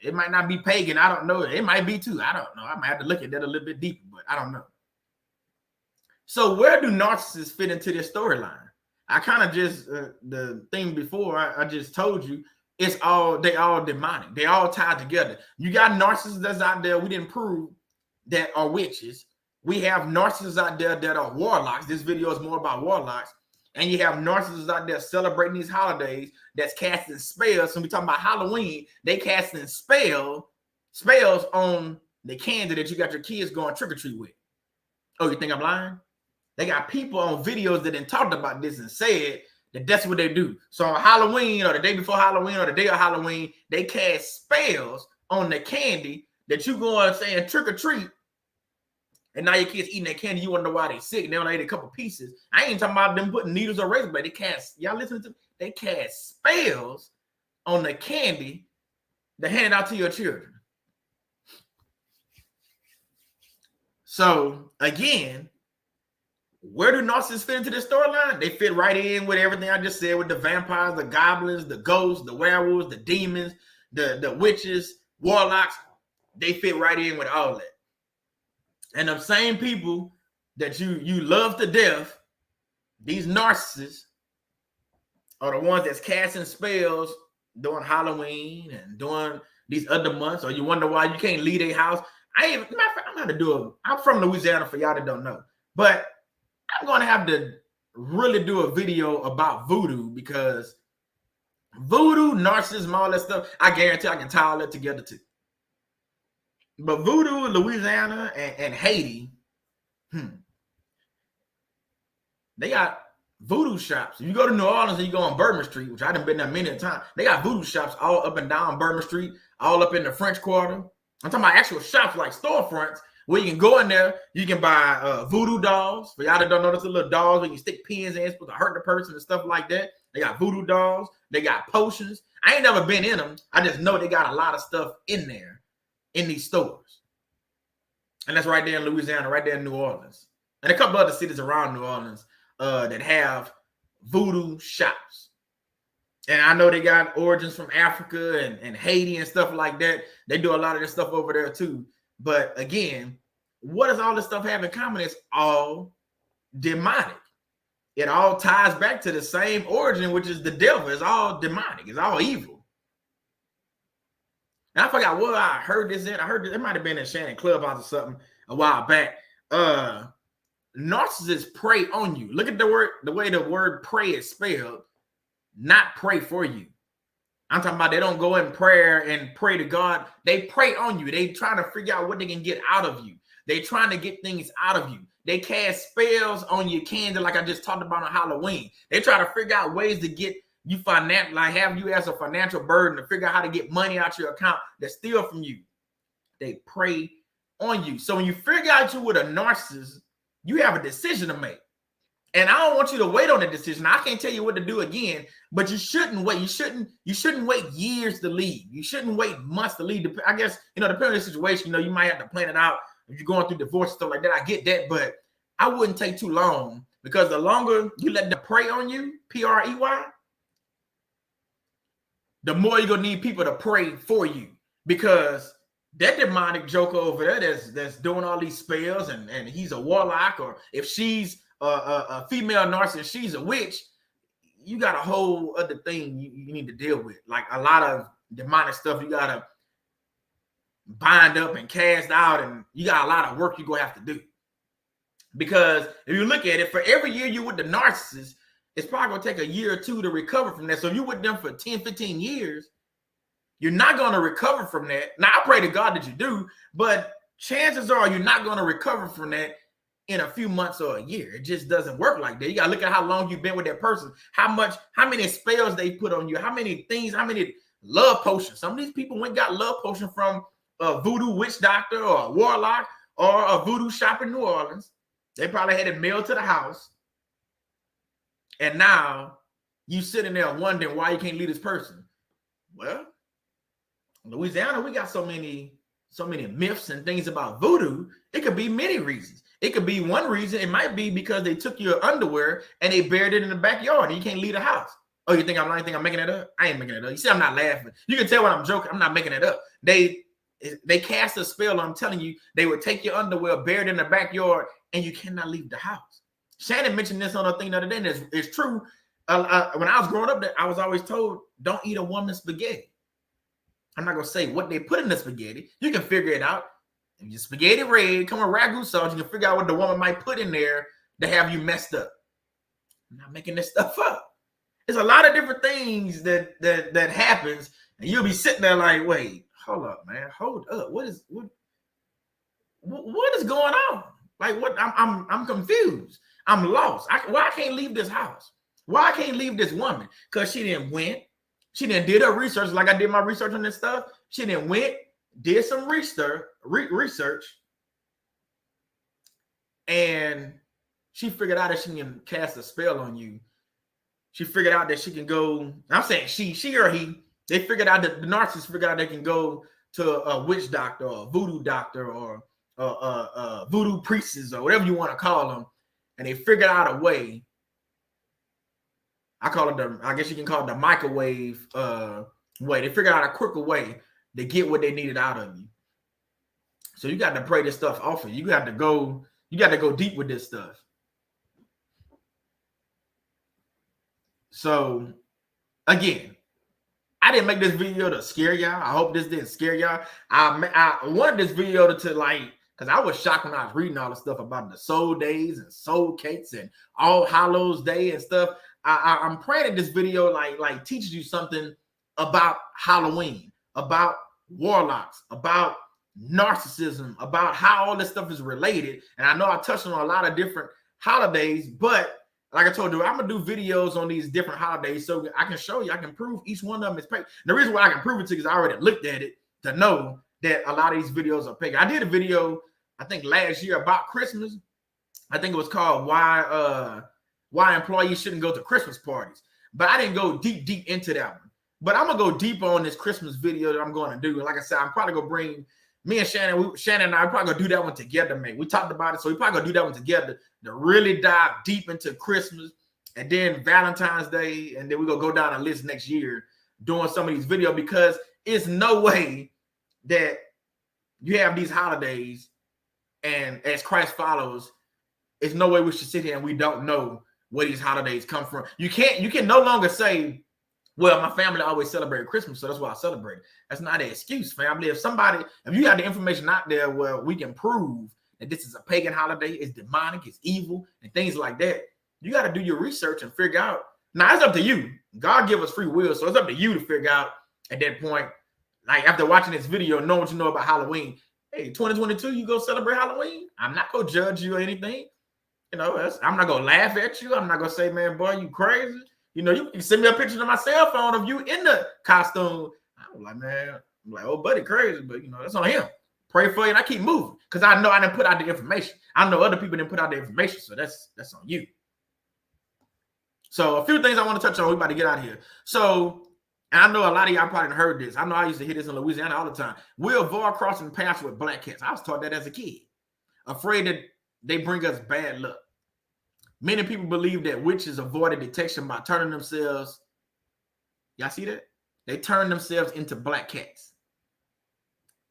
It might not be pagan. I don't know. It might be too. I don't know. I might have to look at that a little bit deeper, but I don't know. So where do narcissists fit into this storyline? I kind of just, the thing before, I just told you, they all demonic. They all tied together. You got narcissists that's out there we didn't prove that are witches. We have narcissists out there that are warlocks. This video is more about warlocks. And you have narcissists out there celebrating these holidays that's casting spells. So we talking about Halloween, they casting spells on the candy that you got your kids going trick-or-treat with. Oh, you think I'm lying? They got people on videos that done talked about this and said that that's what they do. So on Halloween or the day before Halloween or the day of Halloween, they cast spells on the candy that you go and saying trick or treat, and now your kids eating that candy, you wonder why they sick, and they only ate a couple pieces. I ain't talking about them putting needles or razor blade. They cast, y'all listen to, they cast spells on the candy to hand it out to your children. So again, where do narcissists fit into this storyline? They fit right in with everything I just said, with the vampires, the goblins, the ghosts, the werewolves, the demons, the witches, warlocks. They fit right in with all that. And the same people that you love to death, these narcissists, are the ones that's casting spells during Halloween and during these other months, or you wonder why you can't leave a house. I'm from Louisiana, for y'all that don't know, but I'm going to have to really do a video about voodoo, because voodoo, narcissism, all that stuff, I guarantee I can tie all that together too. But voodoo, Louisiana, and Haiti, they got voodoo shops. If you go to New Orleans and you go on Bourbon Street, which I done been there many a time, they got voodoo shops all up and down Bourbon Street, all up in the French Quarter. I'm talking about actual shops like storefronts where you can go in there, you can buy voodoo dolls. For y'all that don't know, that's the little dolls where you stick pins in, it's supposed to hurt the person and stuff like that. They got voodoo dolls. They got potions. I ain't never been in them. I just know they got a lot of stuff in there in these stores. And that's right there in Louisiana, right there in New Orleans. And a couple other cities around New Orleans that have voodoo shops. And I know they got origins from Africa and Haiti and stuff like that. They do a lot of this stuff over there too. But again, what does all this stuff have in common? It's all demonic. It all ties back to the same origin, which is the devil. It's all demonic. It's all evil. And I forgot what I heard this in. I heard it might have been in Shannon Clubhouse or something a while back. Narcissists prey on you. Look at the way the word pray is spelled. Not pray for you. I'm talking about they don't go in prayer and pray to God. They pray on you. They trying to figure out what they can get out of you. They trying to get things out of you. They cast spells on your candy, like I just talked about on Halloween. They try to figure out ways to get you financial, like have you as a financial burden, to figure out how to get money out your account that steal from you. They prey on you. So when you figure out you with a narcissist, you have a decision to make. And I don't want you to wait on the decision. I can't tell you what to do again, but you shouldn't wait. You shouldn't wait years to leave. You shouldn't wait months to leave. I guess, depending on the situation, you might have to plan it out. If you're going through divorce and stuff like that, I get that, but I wouldn't take too long, because the longer you let them prey on you, P-R-E-Y, the more you're going to need people to pray for you, because that demonic joker over there that's doing all these spells and he's a warlock, or if she's a female narcissist, she's a witch, you got a whole other thing you need to deal with. Like a lot of demonic stuff you got to bind up and cast out, and you got a lot of work you're going to have to do. Because if you look at it, for every year you with the narcissist, it's probably going to take a year or two to recover from that. So if you're with them for 10, 15 years, you're not going to recover from that. Now, I pray to God that you do, but chances are you're not going to recover from that in a few months or a year. It just doesn't work like that. You got to look at how long you've been with that person, how many spells they put on you, how many love potions. Some of these people went got love potion from a voodoo witch doctor or a warlock or a voodoo shop in New Orleans. They probably had it mailed to the house. And now you sitting there wondering why you can't leave this person. Well, in Louisiana, we got so many myths and things about voodoo. It could be many reasons. It could be one reason. It might be because they took your underwear and they buried it in the backyard and you can't leave the house. Oh, you think I'm lying? Think I'm making it up? I ain't making it up. You see, I'm not laughing. You can tell when I'm joking. I'm not making it up. They cast a spell. I'm telling you, they would take your underwear buried in the backyard and you cannot leave the house. Shannon mentioned this on a thing the other day, and it's true. When I was growing up, I was always told, don't eat a woman's spaghetti. I'm not going to say what they put in the spaghetti. You can figure it out. If your spaghetti red, come with ragu sauce, you can figure out what the woman might put in there to have you messed up. I'm not making this stuff up. There's a lot of different things that happens, and you'll be sitting there like, wait, hold up, man. Hold up. What is going on? Like, what? I'm confused. I'm lost. Why I can't leave this house? Why I can't leave this woman? Because she didn't went. She didn't did her research like I did my research on this stuff. She didn't went did some research, and she figured out that she can cast a spell on you. She figured out that she can go. I'm saying she or he. They figured out that the narcissist figured out they can go to a witch doctor or a voodoo doctor or voodoo priestess or whatever you want to call them, and they figured out a way. I call it I guess you can call it the microwave way. They figured out a quicker way to get what they needed out of you. So you got to pray this stuff off of you. You got to go deep with this stuff. So again, I didn't make this video to scare y'all. I hope this didn't scare y'all. I wanted this video to like, because I was shocked when I was reading all the stuff about the soul days and soul cakes and All Hallows Day and stuff. I'm praying that this video like teaches you something about Halloween, about warlocks, about narcissism, about how all this stuff is related. And I know I touched on a lot of different holidays, but like I told you, I'm gonna do videos on these different holidays so I can show you, I can prove each one of them is pagan. The reason why I can prove it to you is I already looked at it to know that a lot of these videos are pagan. I did a video, I think last year about Christmas. I think it was called why employees shouldn't go to Christmas parties. But I didn't go deep into that one. But I'm gonna go deeper on this Christmas video that I'm going to do. And like I said, I'm probably gonna bring me and Shannon and I are probably gonna do that one together, man. We talked about it, so we probably gonna do that one together to really dive deep into Christmas and then Valentine's Day, and then we're gonna go down a list next year doing some of these videos, because it's no way that you have these holidays and as Christ followers, it's no way we should sit here and we don't know where these holidays come from. You can no longer say, well, my family always celebrated Christmas, so that's why I celebrate it. That's not an excuse, family. If you have the information out there where we can prove that this is a pagan holiday, it's demonic, it's evil, and things like that, you got to do your research and figure out. Now, it's up to you. God give us free will, so it's up to you to figure out at that point, like after watching this video, know what you know about Halloween. Hey, 2022, you go celebrate Halloween? I'm not going to judge you or anything. You know, I'm not going to laugh at you. I'm not going to say, man, boy, you crazy. You know, you can send me a picture of my cell phone of you in the costume. I'm like, man, I'm like, oh, buddy, crazy, but you know, that's on him. Pray for you, and I keep moving because I know I didn't put out the information. I know other people didn't put out the information, so that's on you. So a few things I want to touch on. We're about to get out of here. So, and I know a lot of y'all probably heard this. I know I used to hear this in Louisiana all the time. We avoid crossing paths with black cats. I was taught that as a kid, afraid that they bring us bad luck. Many people believe that witches avoided detection by turning themselves. Y'all see that? They turn themselves into black cats.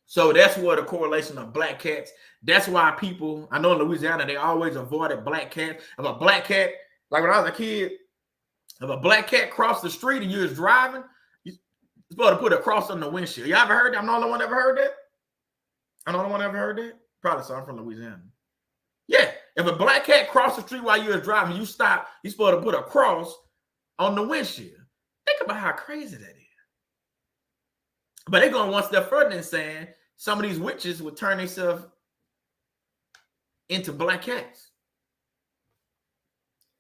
So that's where the correlation of black cats. That's why people, I know in Louisiana, they always avoided black cats. If a black cat, like when I was a kid, if a black cat crossed the street and you was driving, you're supposed to put a cross on the windshield. Y'all ever heard that? I'm the only one ever heard that? I'm the only one ever heard that? Probably so. I'm from Louisiana. Yeah. If a black cat crossed the street while you were driving, you stop, you're supposed to put a cross on the windshield. Think about how crazy that is. But they're going one step further and saying some of these witches would turn themselves into black cats.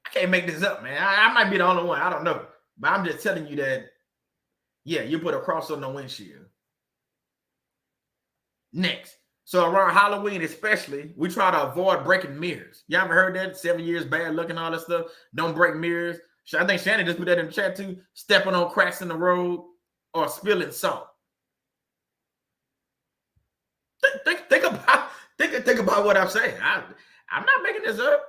I can't make this up, man. I might be the only one. I don't know. But I'm just telling you that, yeah, you put a cross on the windshield. Next. So around Halloween especially, we try to avoid breaking mirrors. You ever heard that? 7 years bad luck and all that stuff. Don't break mirrors. I think Shannon just put that in the chat too. Stepping on cracks in the road or spilling salt. Think about what I'm saying. I'm not making this up.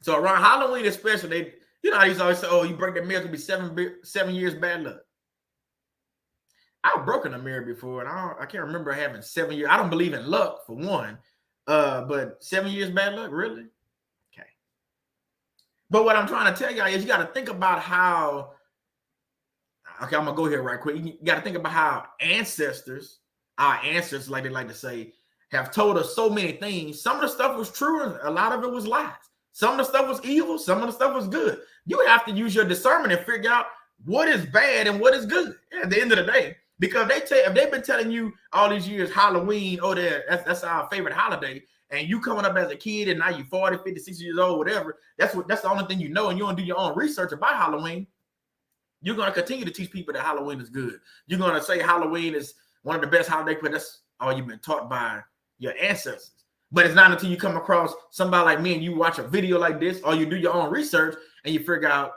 So around Halloween especially, I used to always say, oh, you break that mirror, it could be 7 years bad luck. I've broken a mirror before, and I can't remember having 7 years. I don't believe in luck, for one. But 7 years bad luck, really? Okay. But what I'm trying to tell y'all is you got to think about how, okay, I'm going to go here right quick. You got to think about how our ancestors, like they like to say, have told us so many things. Some of the stuff was true, and a lot of it was lies. Some of the stuff was evil. Some of the stuff was good. You have to use your discernment and figure out what is bad and what is good at the end of the day. Because if they've been telling you all these years, Halloween, oh, that's our favorite holiday, and you coming up as a kid and now you're 40, 50, 60 years old, whatever, that's the only thing you know, and you don't do your own research about Halloween, you're going to continue to teach people that Halloween is good. You're going to say Halloween is one of the best holidays, but that's all you've been taught by your ancestors. But it's not until you come across somebody like me and you watch a video like this, or you do your own research and you figure out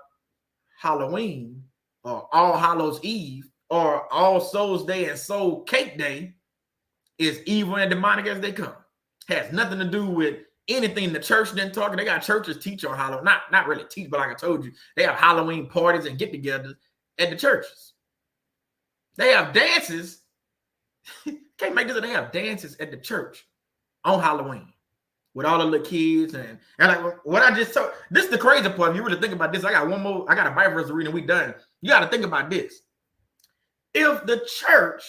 Halloween or All Hallows Eve or All Souls Day and Soul Cake Day is evil and demonic as they come. Has nothing to do with anything the church didn't talk. They got churches teach on Halloween. Not really teach, but like I told you, they have Halloween parties and get-togethers at the churches. They have dances. Can't make this. They have dances at the church on Halloween with all the little kids and like what I just told. This is the crazy part. If you really think about this, I got a Bible verse to read and we done. You got to think about this. If the church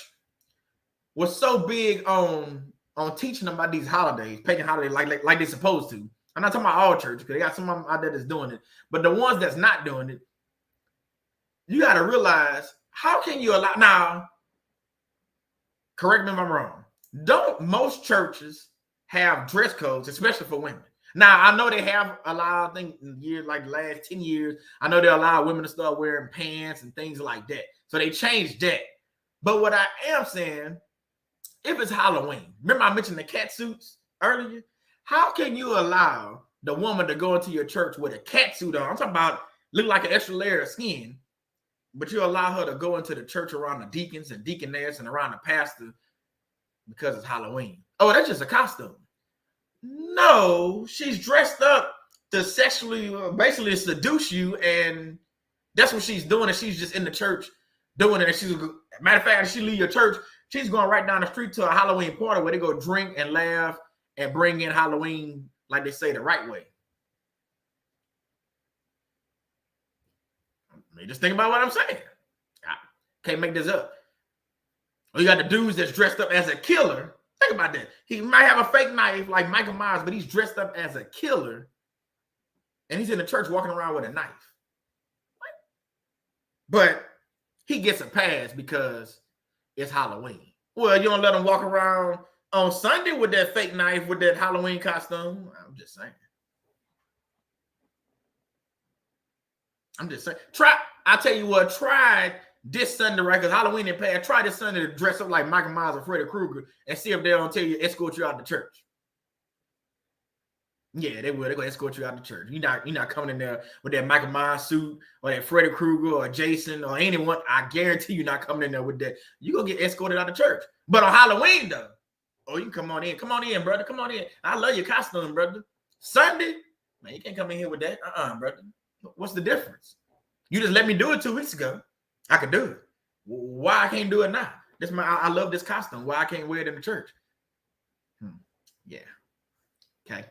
was so big on teaching them about these holidays, pagan holidays, like they're supposed to. I'm not talking about all churches because they got some of them out there that's doing it, but the ones that's not doing it, you got to realize, how can you allow? Now, correct me if I'm wrong. Don't most churches have dress codes, especially for women? Now, I know they have allowed, I think in years like the last 10 years, I know they allow women to start wearing pants and things like that. So they changed that. But what I am saying, if it's Halloween, remember I mentioned the cat suits earlier? How can you allow the woman to go into your church with a cat suit on? I'm talking about look like an extra layer of skin, but you allow her to go into the church around the deacons and deaconess and around the pastor because it's Halloween. Oh, that's just a costume. No, she's dressed up to sexually, basically seduce you, and that's what she's doing. And she's just in the church doing it. And she's, matter of fact, if she leave your church, she's going right down the street to a Halloween party where they go drink and laugh and bring in Halloween, like they say, the right way. I mean, just think about what I'm saying. I can't make this up. Or you got the dudes that's dressed up as a killer. Think about that. He might have a fake knife like Michael Myers, but he's dressed up as a killer. And he's in the church walking around with a knife. What? But he gets a pass because it's Halloween. Well, you don't let him walk around on Sunday with that fake knife, with that Halloween costume. I'm just saying. I tell you what, try this Sunday, right? Because Halloween in past, try this Sunday to dress up like Michael Myers or Freddy Krueger and see if they don't tell you, escort you out the church. Yeah, they will. They're going to escort you out the church. You're not coming in there with that Michael Myers suit or that Freddy Krueger or Jason or anyone. I guarantee you're not coming in there with that. You're going to get escorted out the church. But on Halloween, though, oh, you can come on in. Come on in, brother. Come on in. I love your costume, brother. Sunday, man, you can't come in here with that. Brother. What's the difference? You just let me do it 2 weeks ago. I could do it. Why I can't do it now? I love this costume. Why I can't wear it in the church? Yeah. Okay.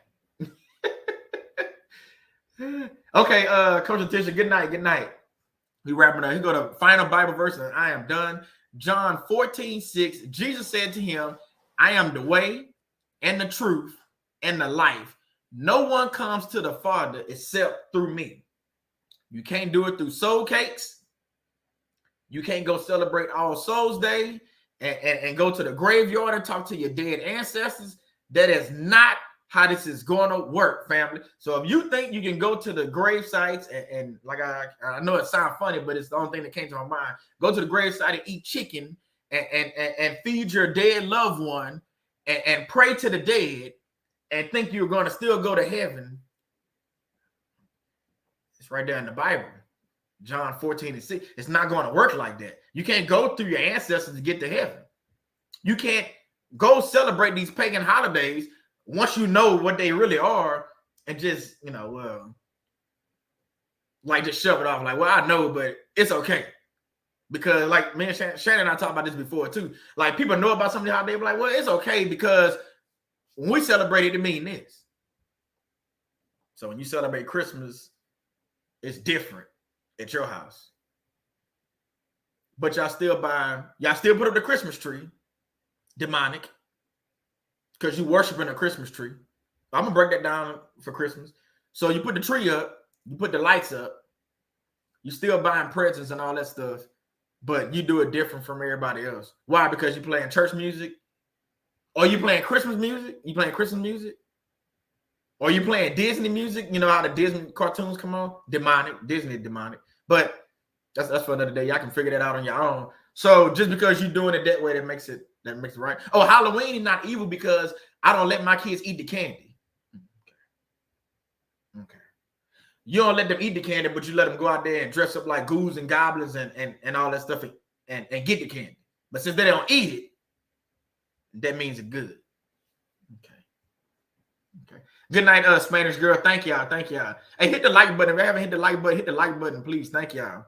Okay, Coach Letitia, good night. Good night. We wrapping up. Here go the final Bible verse, and I am done. John 14:6. Jesus said to him, I am the way and the truth and the life. No one comes to the Father except through me. You can't do it through soul cakes. You can't go celebrate All Souls Day and go to the graveyard and talk to your dead ancestors. That is not how this is going to work, family. So if you think you can go to the grave sites and like I know it sounds funny, but it's the only thing that came to my mind. Go to the grave site and eat chicken and feed your dead loved one and pray to the dead and think you're going to still go to heaven. It's right there in the Bible. John 14:6. It's not going to work like that. You can't go through your ancestors to get to heaven. You can't go celebrate these pagan holidays once you know what they really are and just, like just shove it off. Like, well, I know, but it's okay. Because like me and Shannon and I talked about this before too. Like people know about something how they be like, well, it's okay because when we celebrate it, it means this. So when you celebrate Christmas, it's different at your house. But y'all still put up the Christmas tree. Demonic. Because you worshiping a Christmas tree. I'm gonna break that down for Christmas. So you put the tree up, you put the lights up, you still buying presents and all that stuff, but you do it different from everybody else. Why? Because you're playing church music, or you playing Christmas music, or you playing Disney music. You know how the Disney cartoons come on? Demonic, Disney demonic. But that's for another day. Y'all can figure that out on your own. So just because you're doing it that way, that makes it right. Oh, Halloween is not evil because I don't let my kids eat the candy. Okay. You don't let them eat the candy, but you let them go out there and dress up like ghouls and goblins and all that stuff and get the candy. But since they don't eat it, that means it's good. Okay. Good night, Spanish girl. Thank y'all. Hey, hit the like button. If you haven't hit the like button, hit the like button, please. Thank y'all.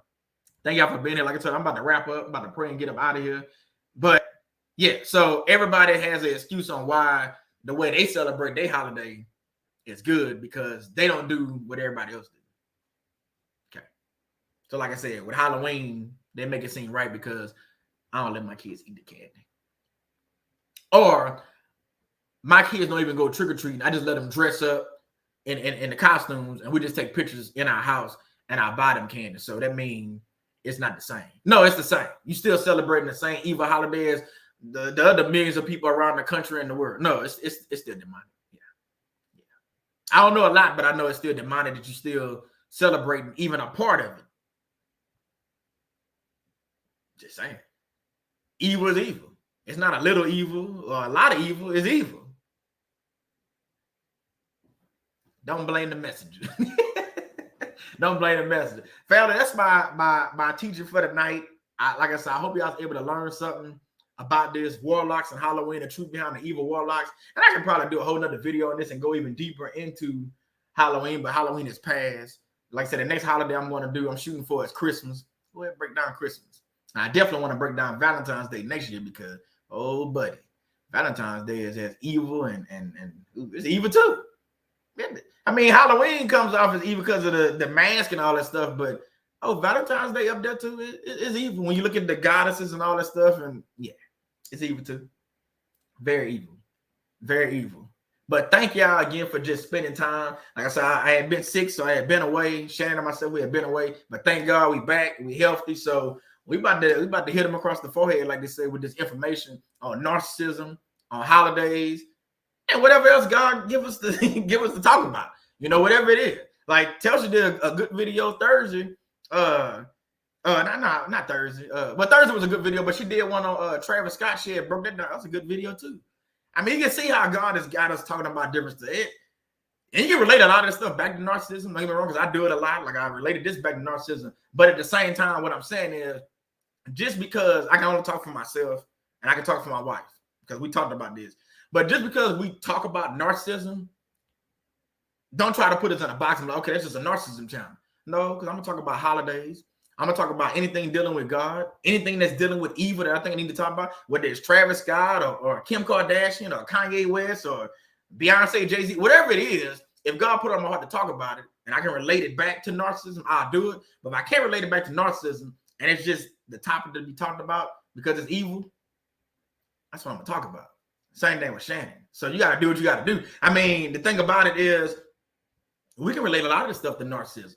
Thank y'all for being here. Like I said, I'm about to wrap up, about to pray and get up out of here. But yeah, so everybody has an excuse on why the way they celebrate their holiday is good because they don't do what everybody else do. Okay. So like I said, with Halloween, they make it seem right because I don't let my kids eat the candy. Or my kids don't even go trick-or-treating. I just let them dress up in the costumes and we just take pictures in our house and I buy them candy. So that means it's not the same. No, it's the same. You still celebrating the same evil holiday as the other millions of people around the country and the world. No, it's still demonic. Yeah. I don't know a lot, but I know it's still demonic that you still celebrating even a part of it. Just saying. Evil is evil. It's not a little evil or a lot of evil. It's evil. Don't blame the messenger. Don't blame the messenger. Family, that's my teaching for the night. Like I said, I hope y'all was able to learn something about this Warlocks and Halloween, the truth behind the evil warlocks. And I can probably do a whole nother video on this and go even deeper into Halloween, but Halloween is past. Like I said, the next holiday I'm going to do, I'm shooting for is Christmas. Go ahead and break down Christmas. Now, I definitely want to break down Valentine's Day next year because, oh, buddy, Valentine's Day is as evil and it's evil too. I mean, Halloween comes off as evil because of the mask and all that stuff, but Valentine's Day up there too is evil. When you look at the goddesses and all that stuff, and yeah, it's evil too. Very evil. Very evil. But thank y'all again for just spending time. Like I said, I had been sick, so I had been away. Shannon and myself, we had been away, but thank God we back, we healthy. So we about to hit them across the forehead, like they say, with this information on narcissism, on holidays, and whatever else God give us to talk about. You know, whatever it is. Like Telsha did a good video Thursday. Not Thursday. But Thursday was a good video, but she did one on Travis Scott. She had broke that down. That's a good video too. I mean, you can see how God has got us talking about different stuff. And you can relate a lot of this stuff back to narcissism. Don't get me wrong, because I do it a lot. Like I related this back to narcissism. But at the same time, what I'm saying is, just because I can only talk for myself and I can talk for my wife, because we talked about this. But just because we talk about narcissism, don't try to put us in a box and be like, okay, that's just a narcissism channel. No, because I'm going to talk about holidays. I'm going to talk about anything dealing with God, anything that's dealing with evil that I think I need to talk about, whether it's Travis Scott or Kim Kardashian or Kanye West or Beyonce, Jay-Z, whatever it is. If God put it on my heart to talk about it and I can relate it back to narcissism, I'll do it. But if I can't relate it back to narcissism and it's just the topic to be talked about because it's evil, that's what I'm going to talk about. Same thing with Shannon. So you got to do what you got to do. I mean, the thing about it is we can relate a lot of this stuff to narcissism.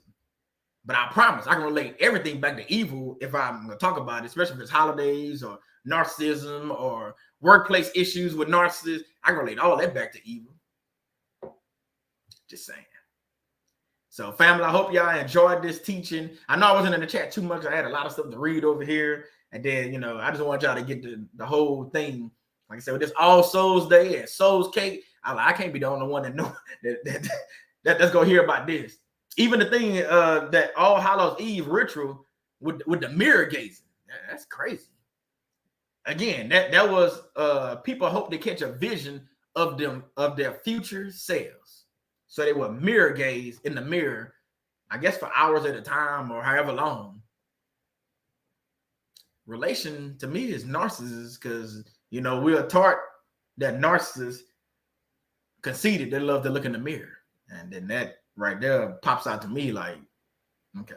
But I promise I can relate everything back to evil if I'm going to talk about it, especially if it's holidays or narcissism or workplace issues with narcissists. I can relate all that back to evil. Just saying. So, family, I hope y'all enjoyed this teaching. I know I wasn't in the chat too much. I had a lot of stuff to read over here. And then, you know, I just want y'all to get the whole thing. Like I said, with this All Souls Day and Souls Cake, I can't be the only one that know that's going to hear about this. Even the thing that All Hallows Eve ritual with the mirror gazing, that's crazy. Again, that was people hope to catch a vision of their future selves, so they would mirror gaze in the mirror, I guess for hours at a time or however long. Relation to me is narcissists because you know we are taught that narcissists conceited. They love to look in the mirror, and then that right there pops out to me like, okay,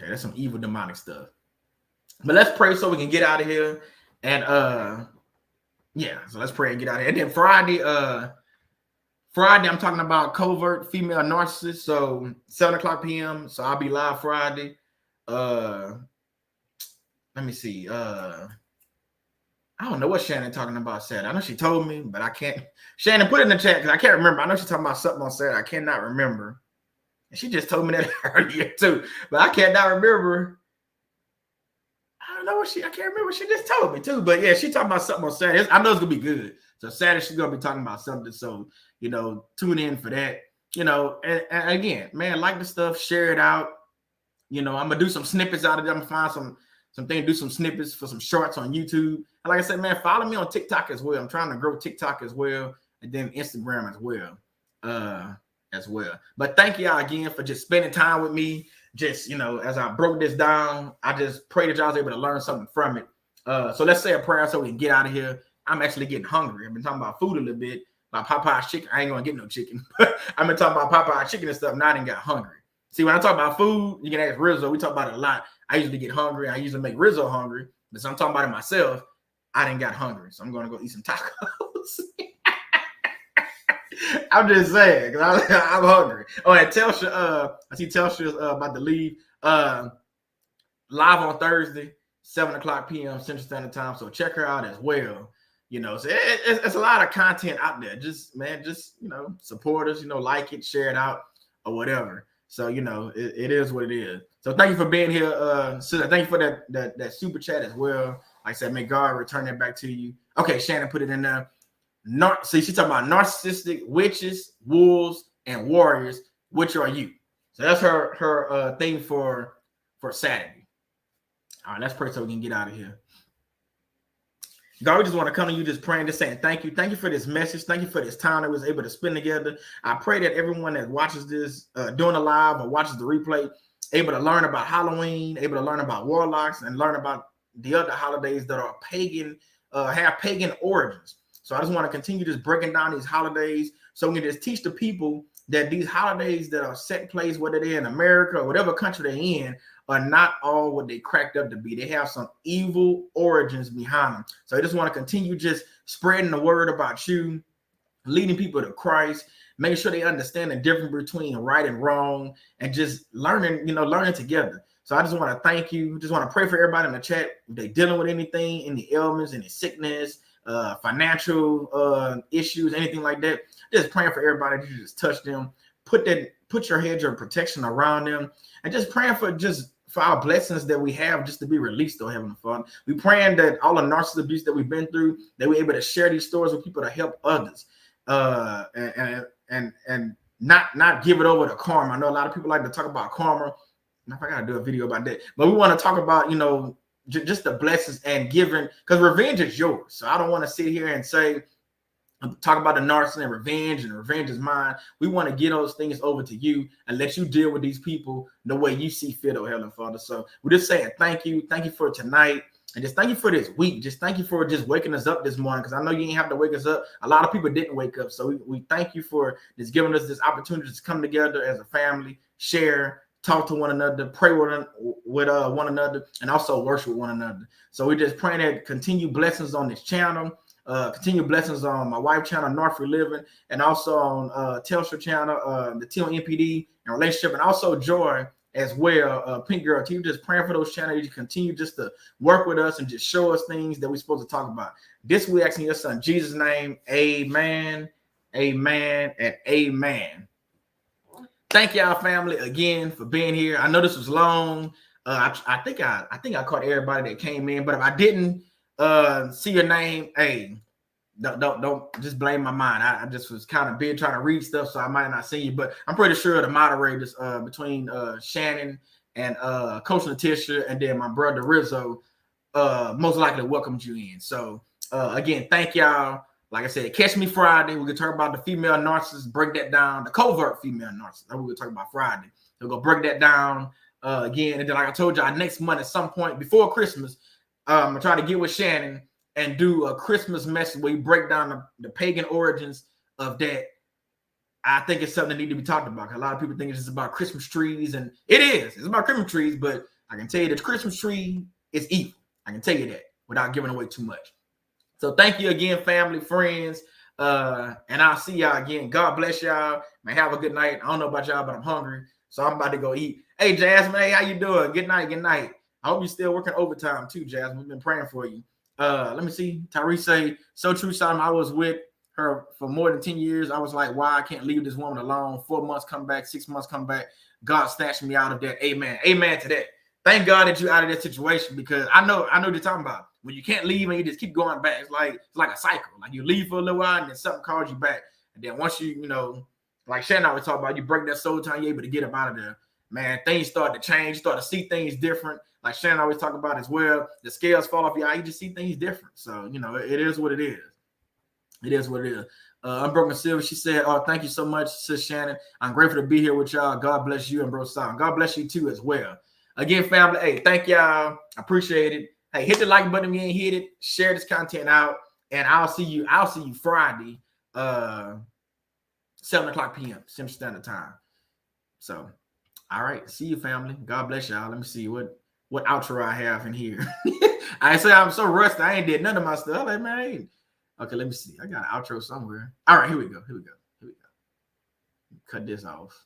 that's some evil demonic stuff. But let's pray so we can get out of here. And so let's pray and get out of here. And then Friday I'm talking about covert female narcissists. So 7:00 p.m. So I'll be live Friday. Let me see. I don't know what Shannon talking about Saturday. I know she told me, but I can't. Shannon, put it in the chat because I can't remember. I know she's talking about something on Saturday. I cannot remember. And she just told me that earlier too, but I cannot remember. don't know what I can't remember what she just told me too. But yeah, she talking about something on Saturday. I know it's gonna be good. So Saturday she's gonna be talking about something. So tune in for that. And again, man, like the stuff, share it out. I'm gonna do some snippets out of it. I'm gonna find some things, do some snippets for some shorts on YouTube. And like I said, man, follow me on TikTok as well. I'm trying to grow TikTok as well, and then Instagram as well. But thank y'all again for just spending time with me. Just as I broke this down, I just pray that y'all was able to learn something from it. So let's say a prayer so we can get out of here. I'm actually getting hungry. I've been talking about food a little bit, about Popeye's chicken. I ain't gonna get no chicken, but I've been talking about Popeye's chicken and stuff. Now I didn't got hungry. See, when I talk about food, you can ask Rizzo. We talk about it a lot. I usually get hungry. I usually make Rizzo hungry, but so I'm talking about it myself. I didn't got hungry, so I'm gonna go eat some tacos. I'm just saying, because I'm hungry. Oh, and Telsha, I see Telsha's about to leave. Live on Thursday, 7:00 p.m. Central Standard Time. So check her out as well. So it's a lot of content out there. Just support us. Like it, share it out, or whatever. So it is what it is. So thank you for being here, sister. Thank you for that super chat as well. Like I said, may God return that back to you. Okay, Shannon put it in there. See, she's talking about narcissistic witches, wolves, and warriors. Which are you? So that's her thing for Saturday. All right, let's pray so we can get out of here. God, we just want to come to you just praying, just saying thank you. Thank you for this message. Thank you for this time that we was able to spend together. I pray that everyone that watches this doing a live or watches the replay, able to learn about Halloween, able to learn about warlocks, and learn about the other holidays that are pagan, have pagan origins. So I just want to continue just breaking down these holidays so we can just teach the people that these holidays that are set in place, whether they're in America or whatever country they're in, are not all what they cracked up to be. They have some evil origins behind them. So I just want to continue just spreading the word about you, leading people to Christ, making sure they understand the difference between right and wrong, and just learning together. So I just want to thank you. Just want to pray for everybody in the chat. If they're dealing with anything, any ailments, any sickness, financial issues, anything like that, just praying for everybody to just touch them, put your hedge of protection around them, and just praying for our blessings that we have just to be released, oh Heavenly Father. We praying that all the narcissist abuse that we've been through, that we're able to share these stories with people to help others, and not give it over to karma. I know a lot of people like to talk about karma. I gotta do a video about that, but we want to talk about just the blessings and giving, because revenge is yours. So I don't want to sit here and talk about the narcissist and revenge is mine. We want to get those things over to you and let you deal with these people the way you see fit, oh Heavenly Father. So we're just saying thank you for tonight, and just thank you for this week. Just thank you for just waking us up this morning, because I know you didn't have to wake us up. A lot of people didn't wake up, so we thank you for just giving us this opportunity to come together as a family, share, talk to one another, pray with one another, and also worship one another. So we're just praying that continue blessings on this channel. Continue blessings on my wife's channel, North Living, and also on Telsha channel, the Teal NPD and relationship, and also Joy as well, Pink Girl TV. Just praying for those channels. You continue just to work with us and just show us things that we're supposed to talk about. This we asking your son, Jesus' name, amen, amen, and amen. Thank y'all, family, again for being here. I know this was long. I think I caught everybody that came in, but if I didn't see your name, hey, don't just blame my mind. I just was kind of busy trying to read stuff, so I might not see you, but I'm pretty sure the moderators between Shannon and Coach Letitia and then my brother Rizzo most likely welcomed you in. So again, thank y'all. Like I said, catch me Friday. We're gonna talk about the female narcissist, break that down, the covert female narcissist. That's what we're gonna talk about Friday. We're gonna break that down again, and then like I told y'all, next month at some point before Christmas, I'm gonna try to get with Shannon and do a Christmas message where we break down the pagan origins of that. I think it's something that needs to be talked about. A lot of people think it's just about Christmas trees, and it is. It's about Christmas trees, but I can tell you the Christmas tree is evil. I can tell you that without giving away too much. So thank you again, family, friends, and I'll see y'all again. God bless y'all. Man, have a good night. I don't know about y'all, but I'm hungry, so I'm about to go eat. Hey, Jasmine, hey, how you doing? Good night, good night. I hope you're still working overtime too, Jasmine. We've been praying for you. Let me see. Tyrese say, so true, Simon. I was with her for more than 10 years. I was like, why I can't leave this woman alone. 4 months come back, 6 months come back. God snatched me out of that. Amen. Amen to that. thank God that you're out of that situation, because I know what you're talking about. When you can't leave and you just keep going back, it's like a cycle. Like you leave for a little while and then something calls you back. And then once you know, like Shannon always talk about, you break that soul tie, you're able to get up out of there. Man, things start to change, you start to see things different. Like Shannon always talk about as well, the scales fall off your eye, you just see things different. So, you know, it is what it is. It is what it is. Unbroken Silver, she said, "Oh, thank you so much, Sis Shannon. I'm grateful to be here with y'all. God bless you and Bro Sound. God bless you too as well." Again, family, hey, thank y'all. I appreciate it. Hey, hit the like button if you ain't hit it. Share this content out, and I'll see you Friday, 7:00 p.m. Central Standard Time. So, all right, see you, family. God bless y'all. Let me see what outro I have in here. I say I'm so rusty. I ain't did none of my stuff. Like, man, okay, let me see. I got an outro somewhere. All right, here we go. Cut this off.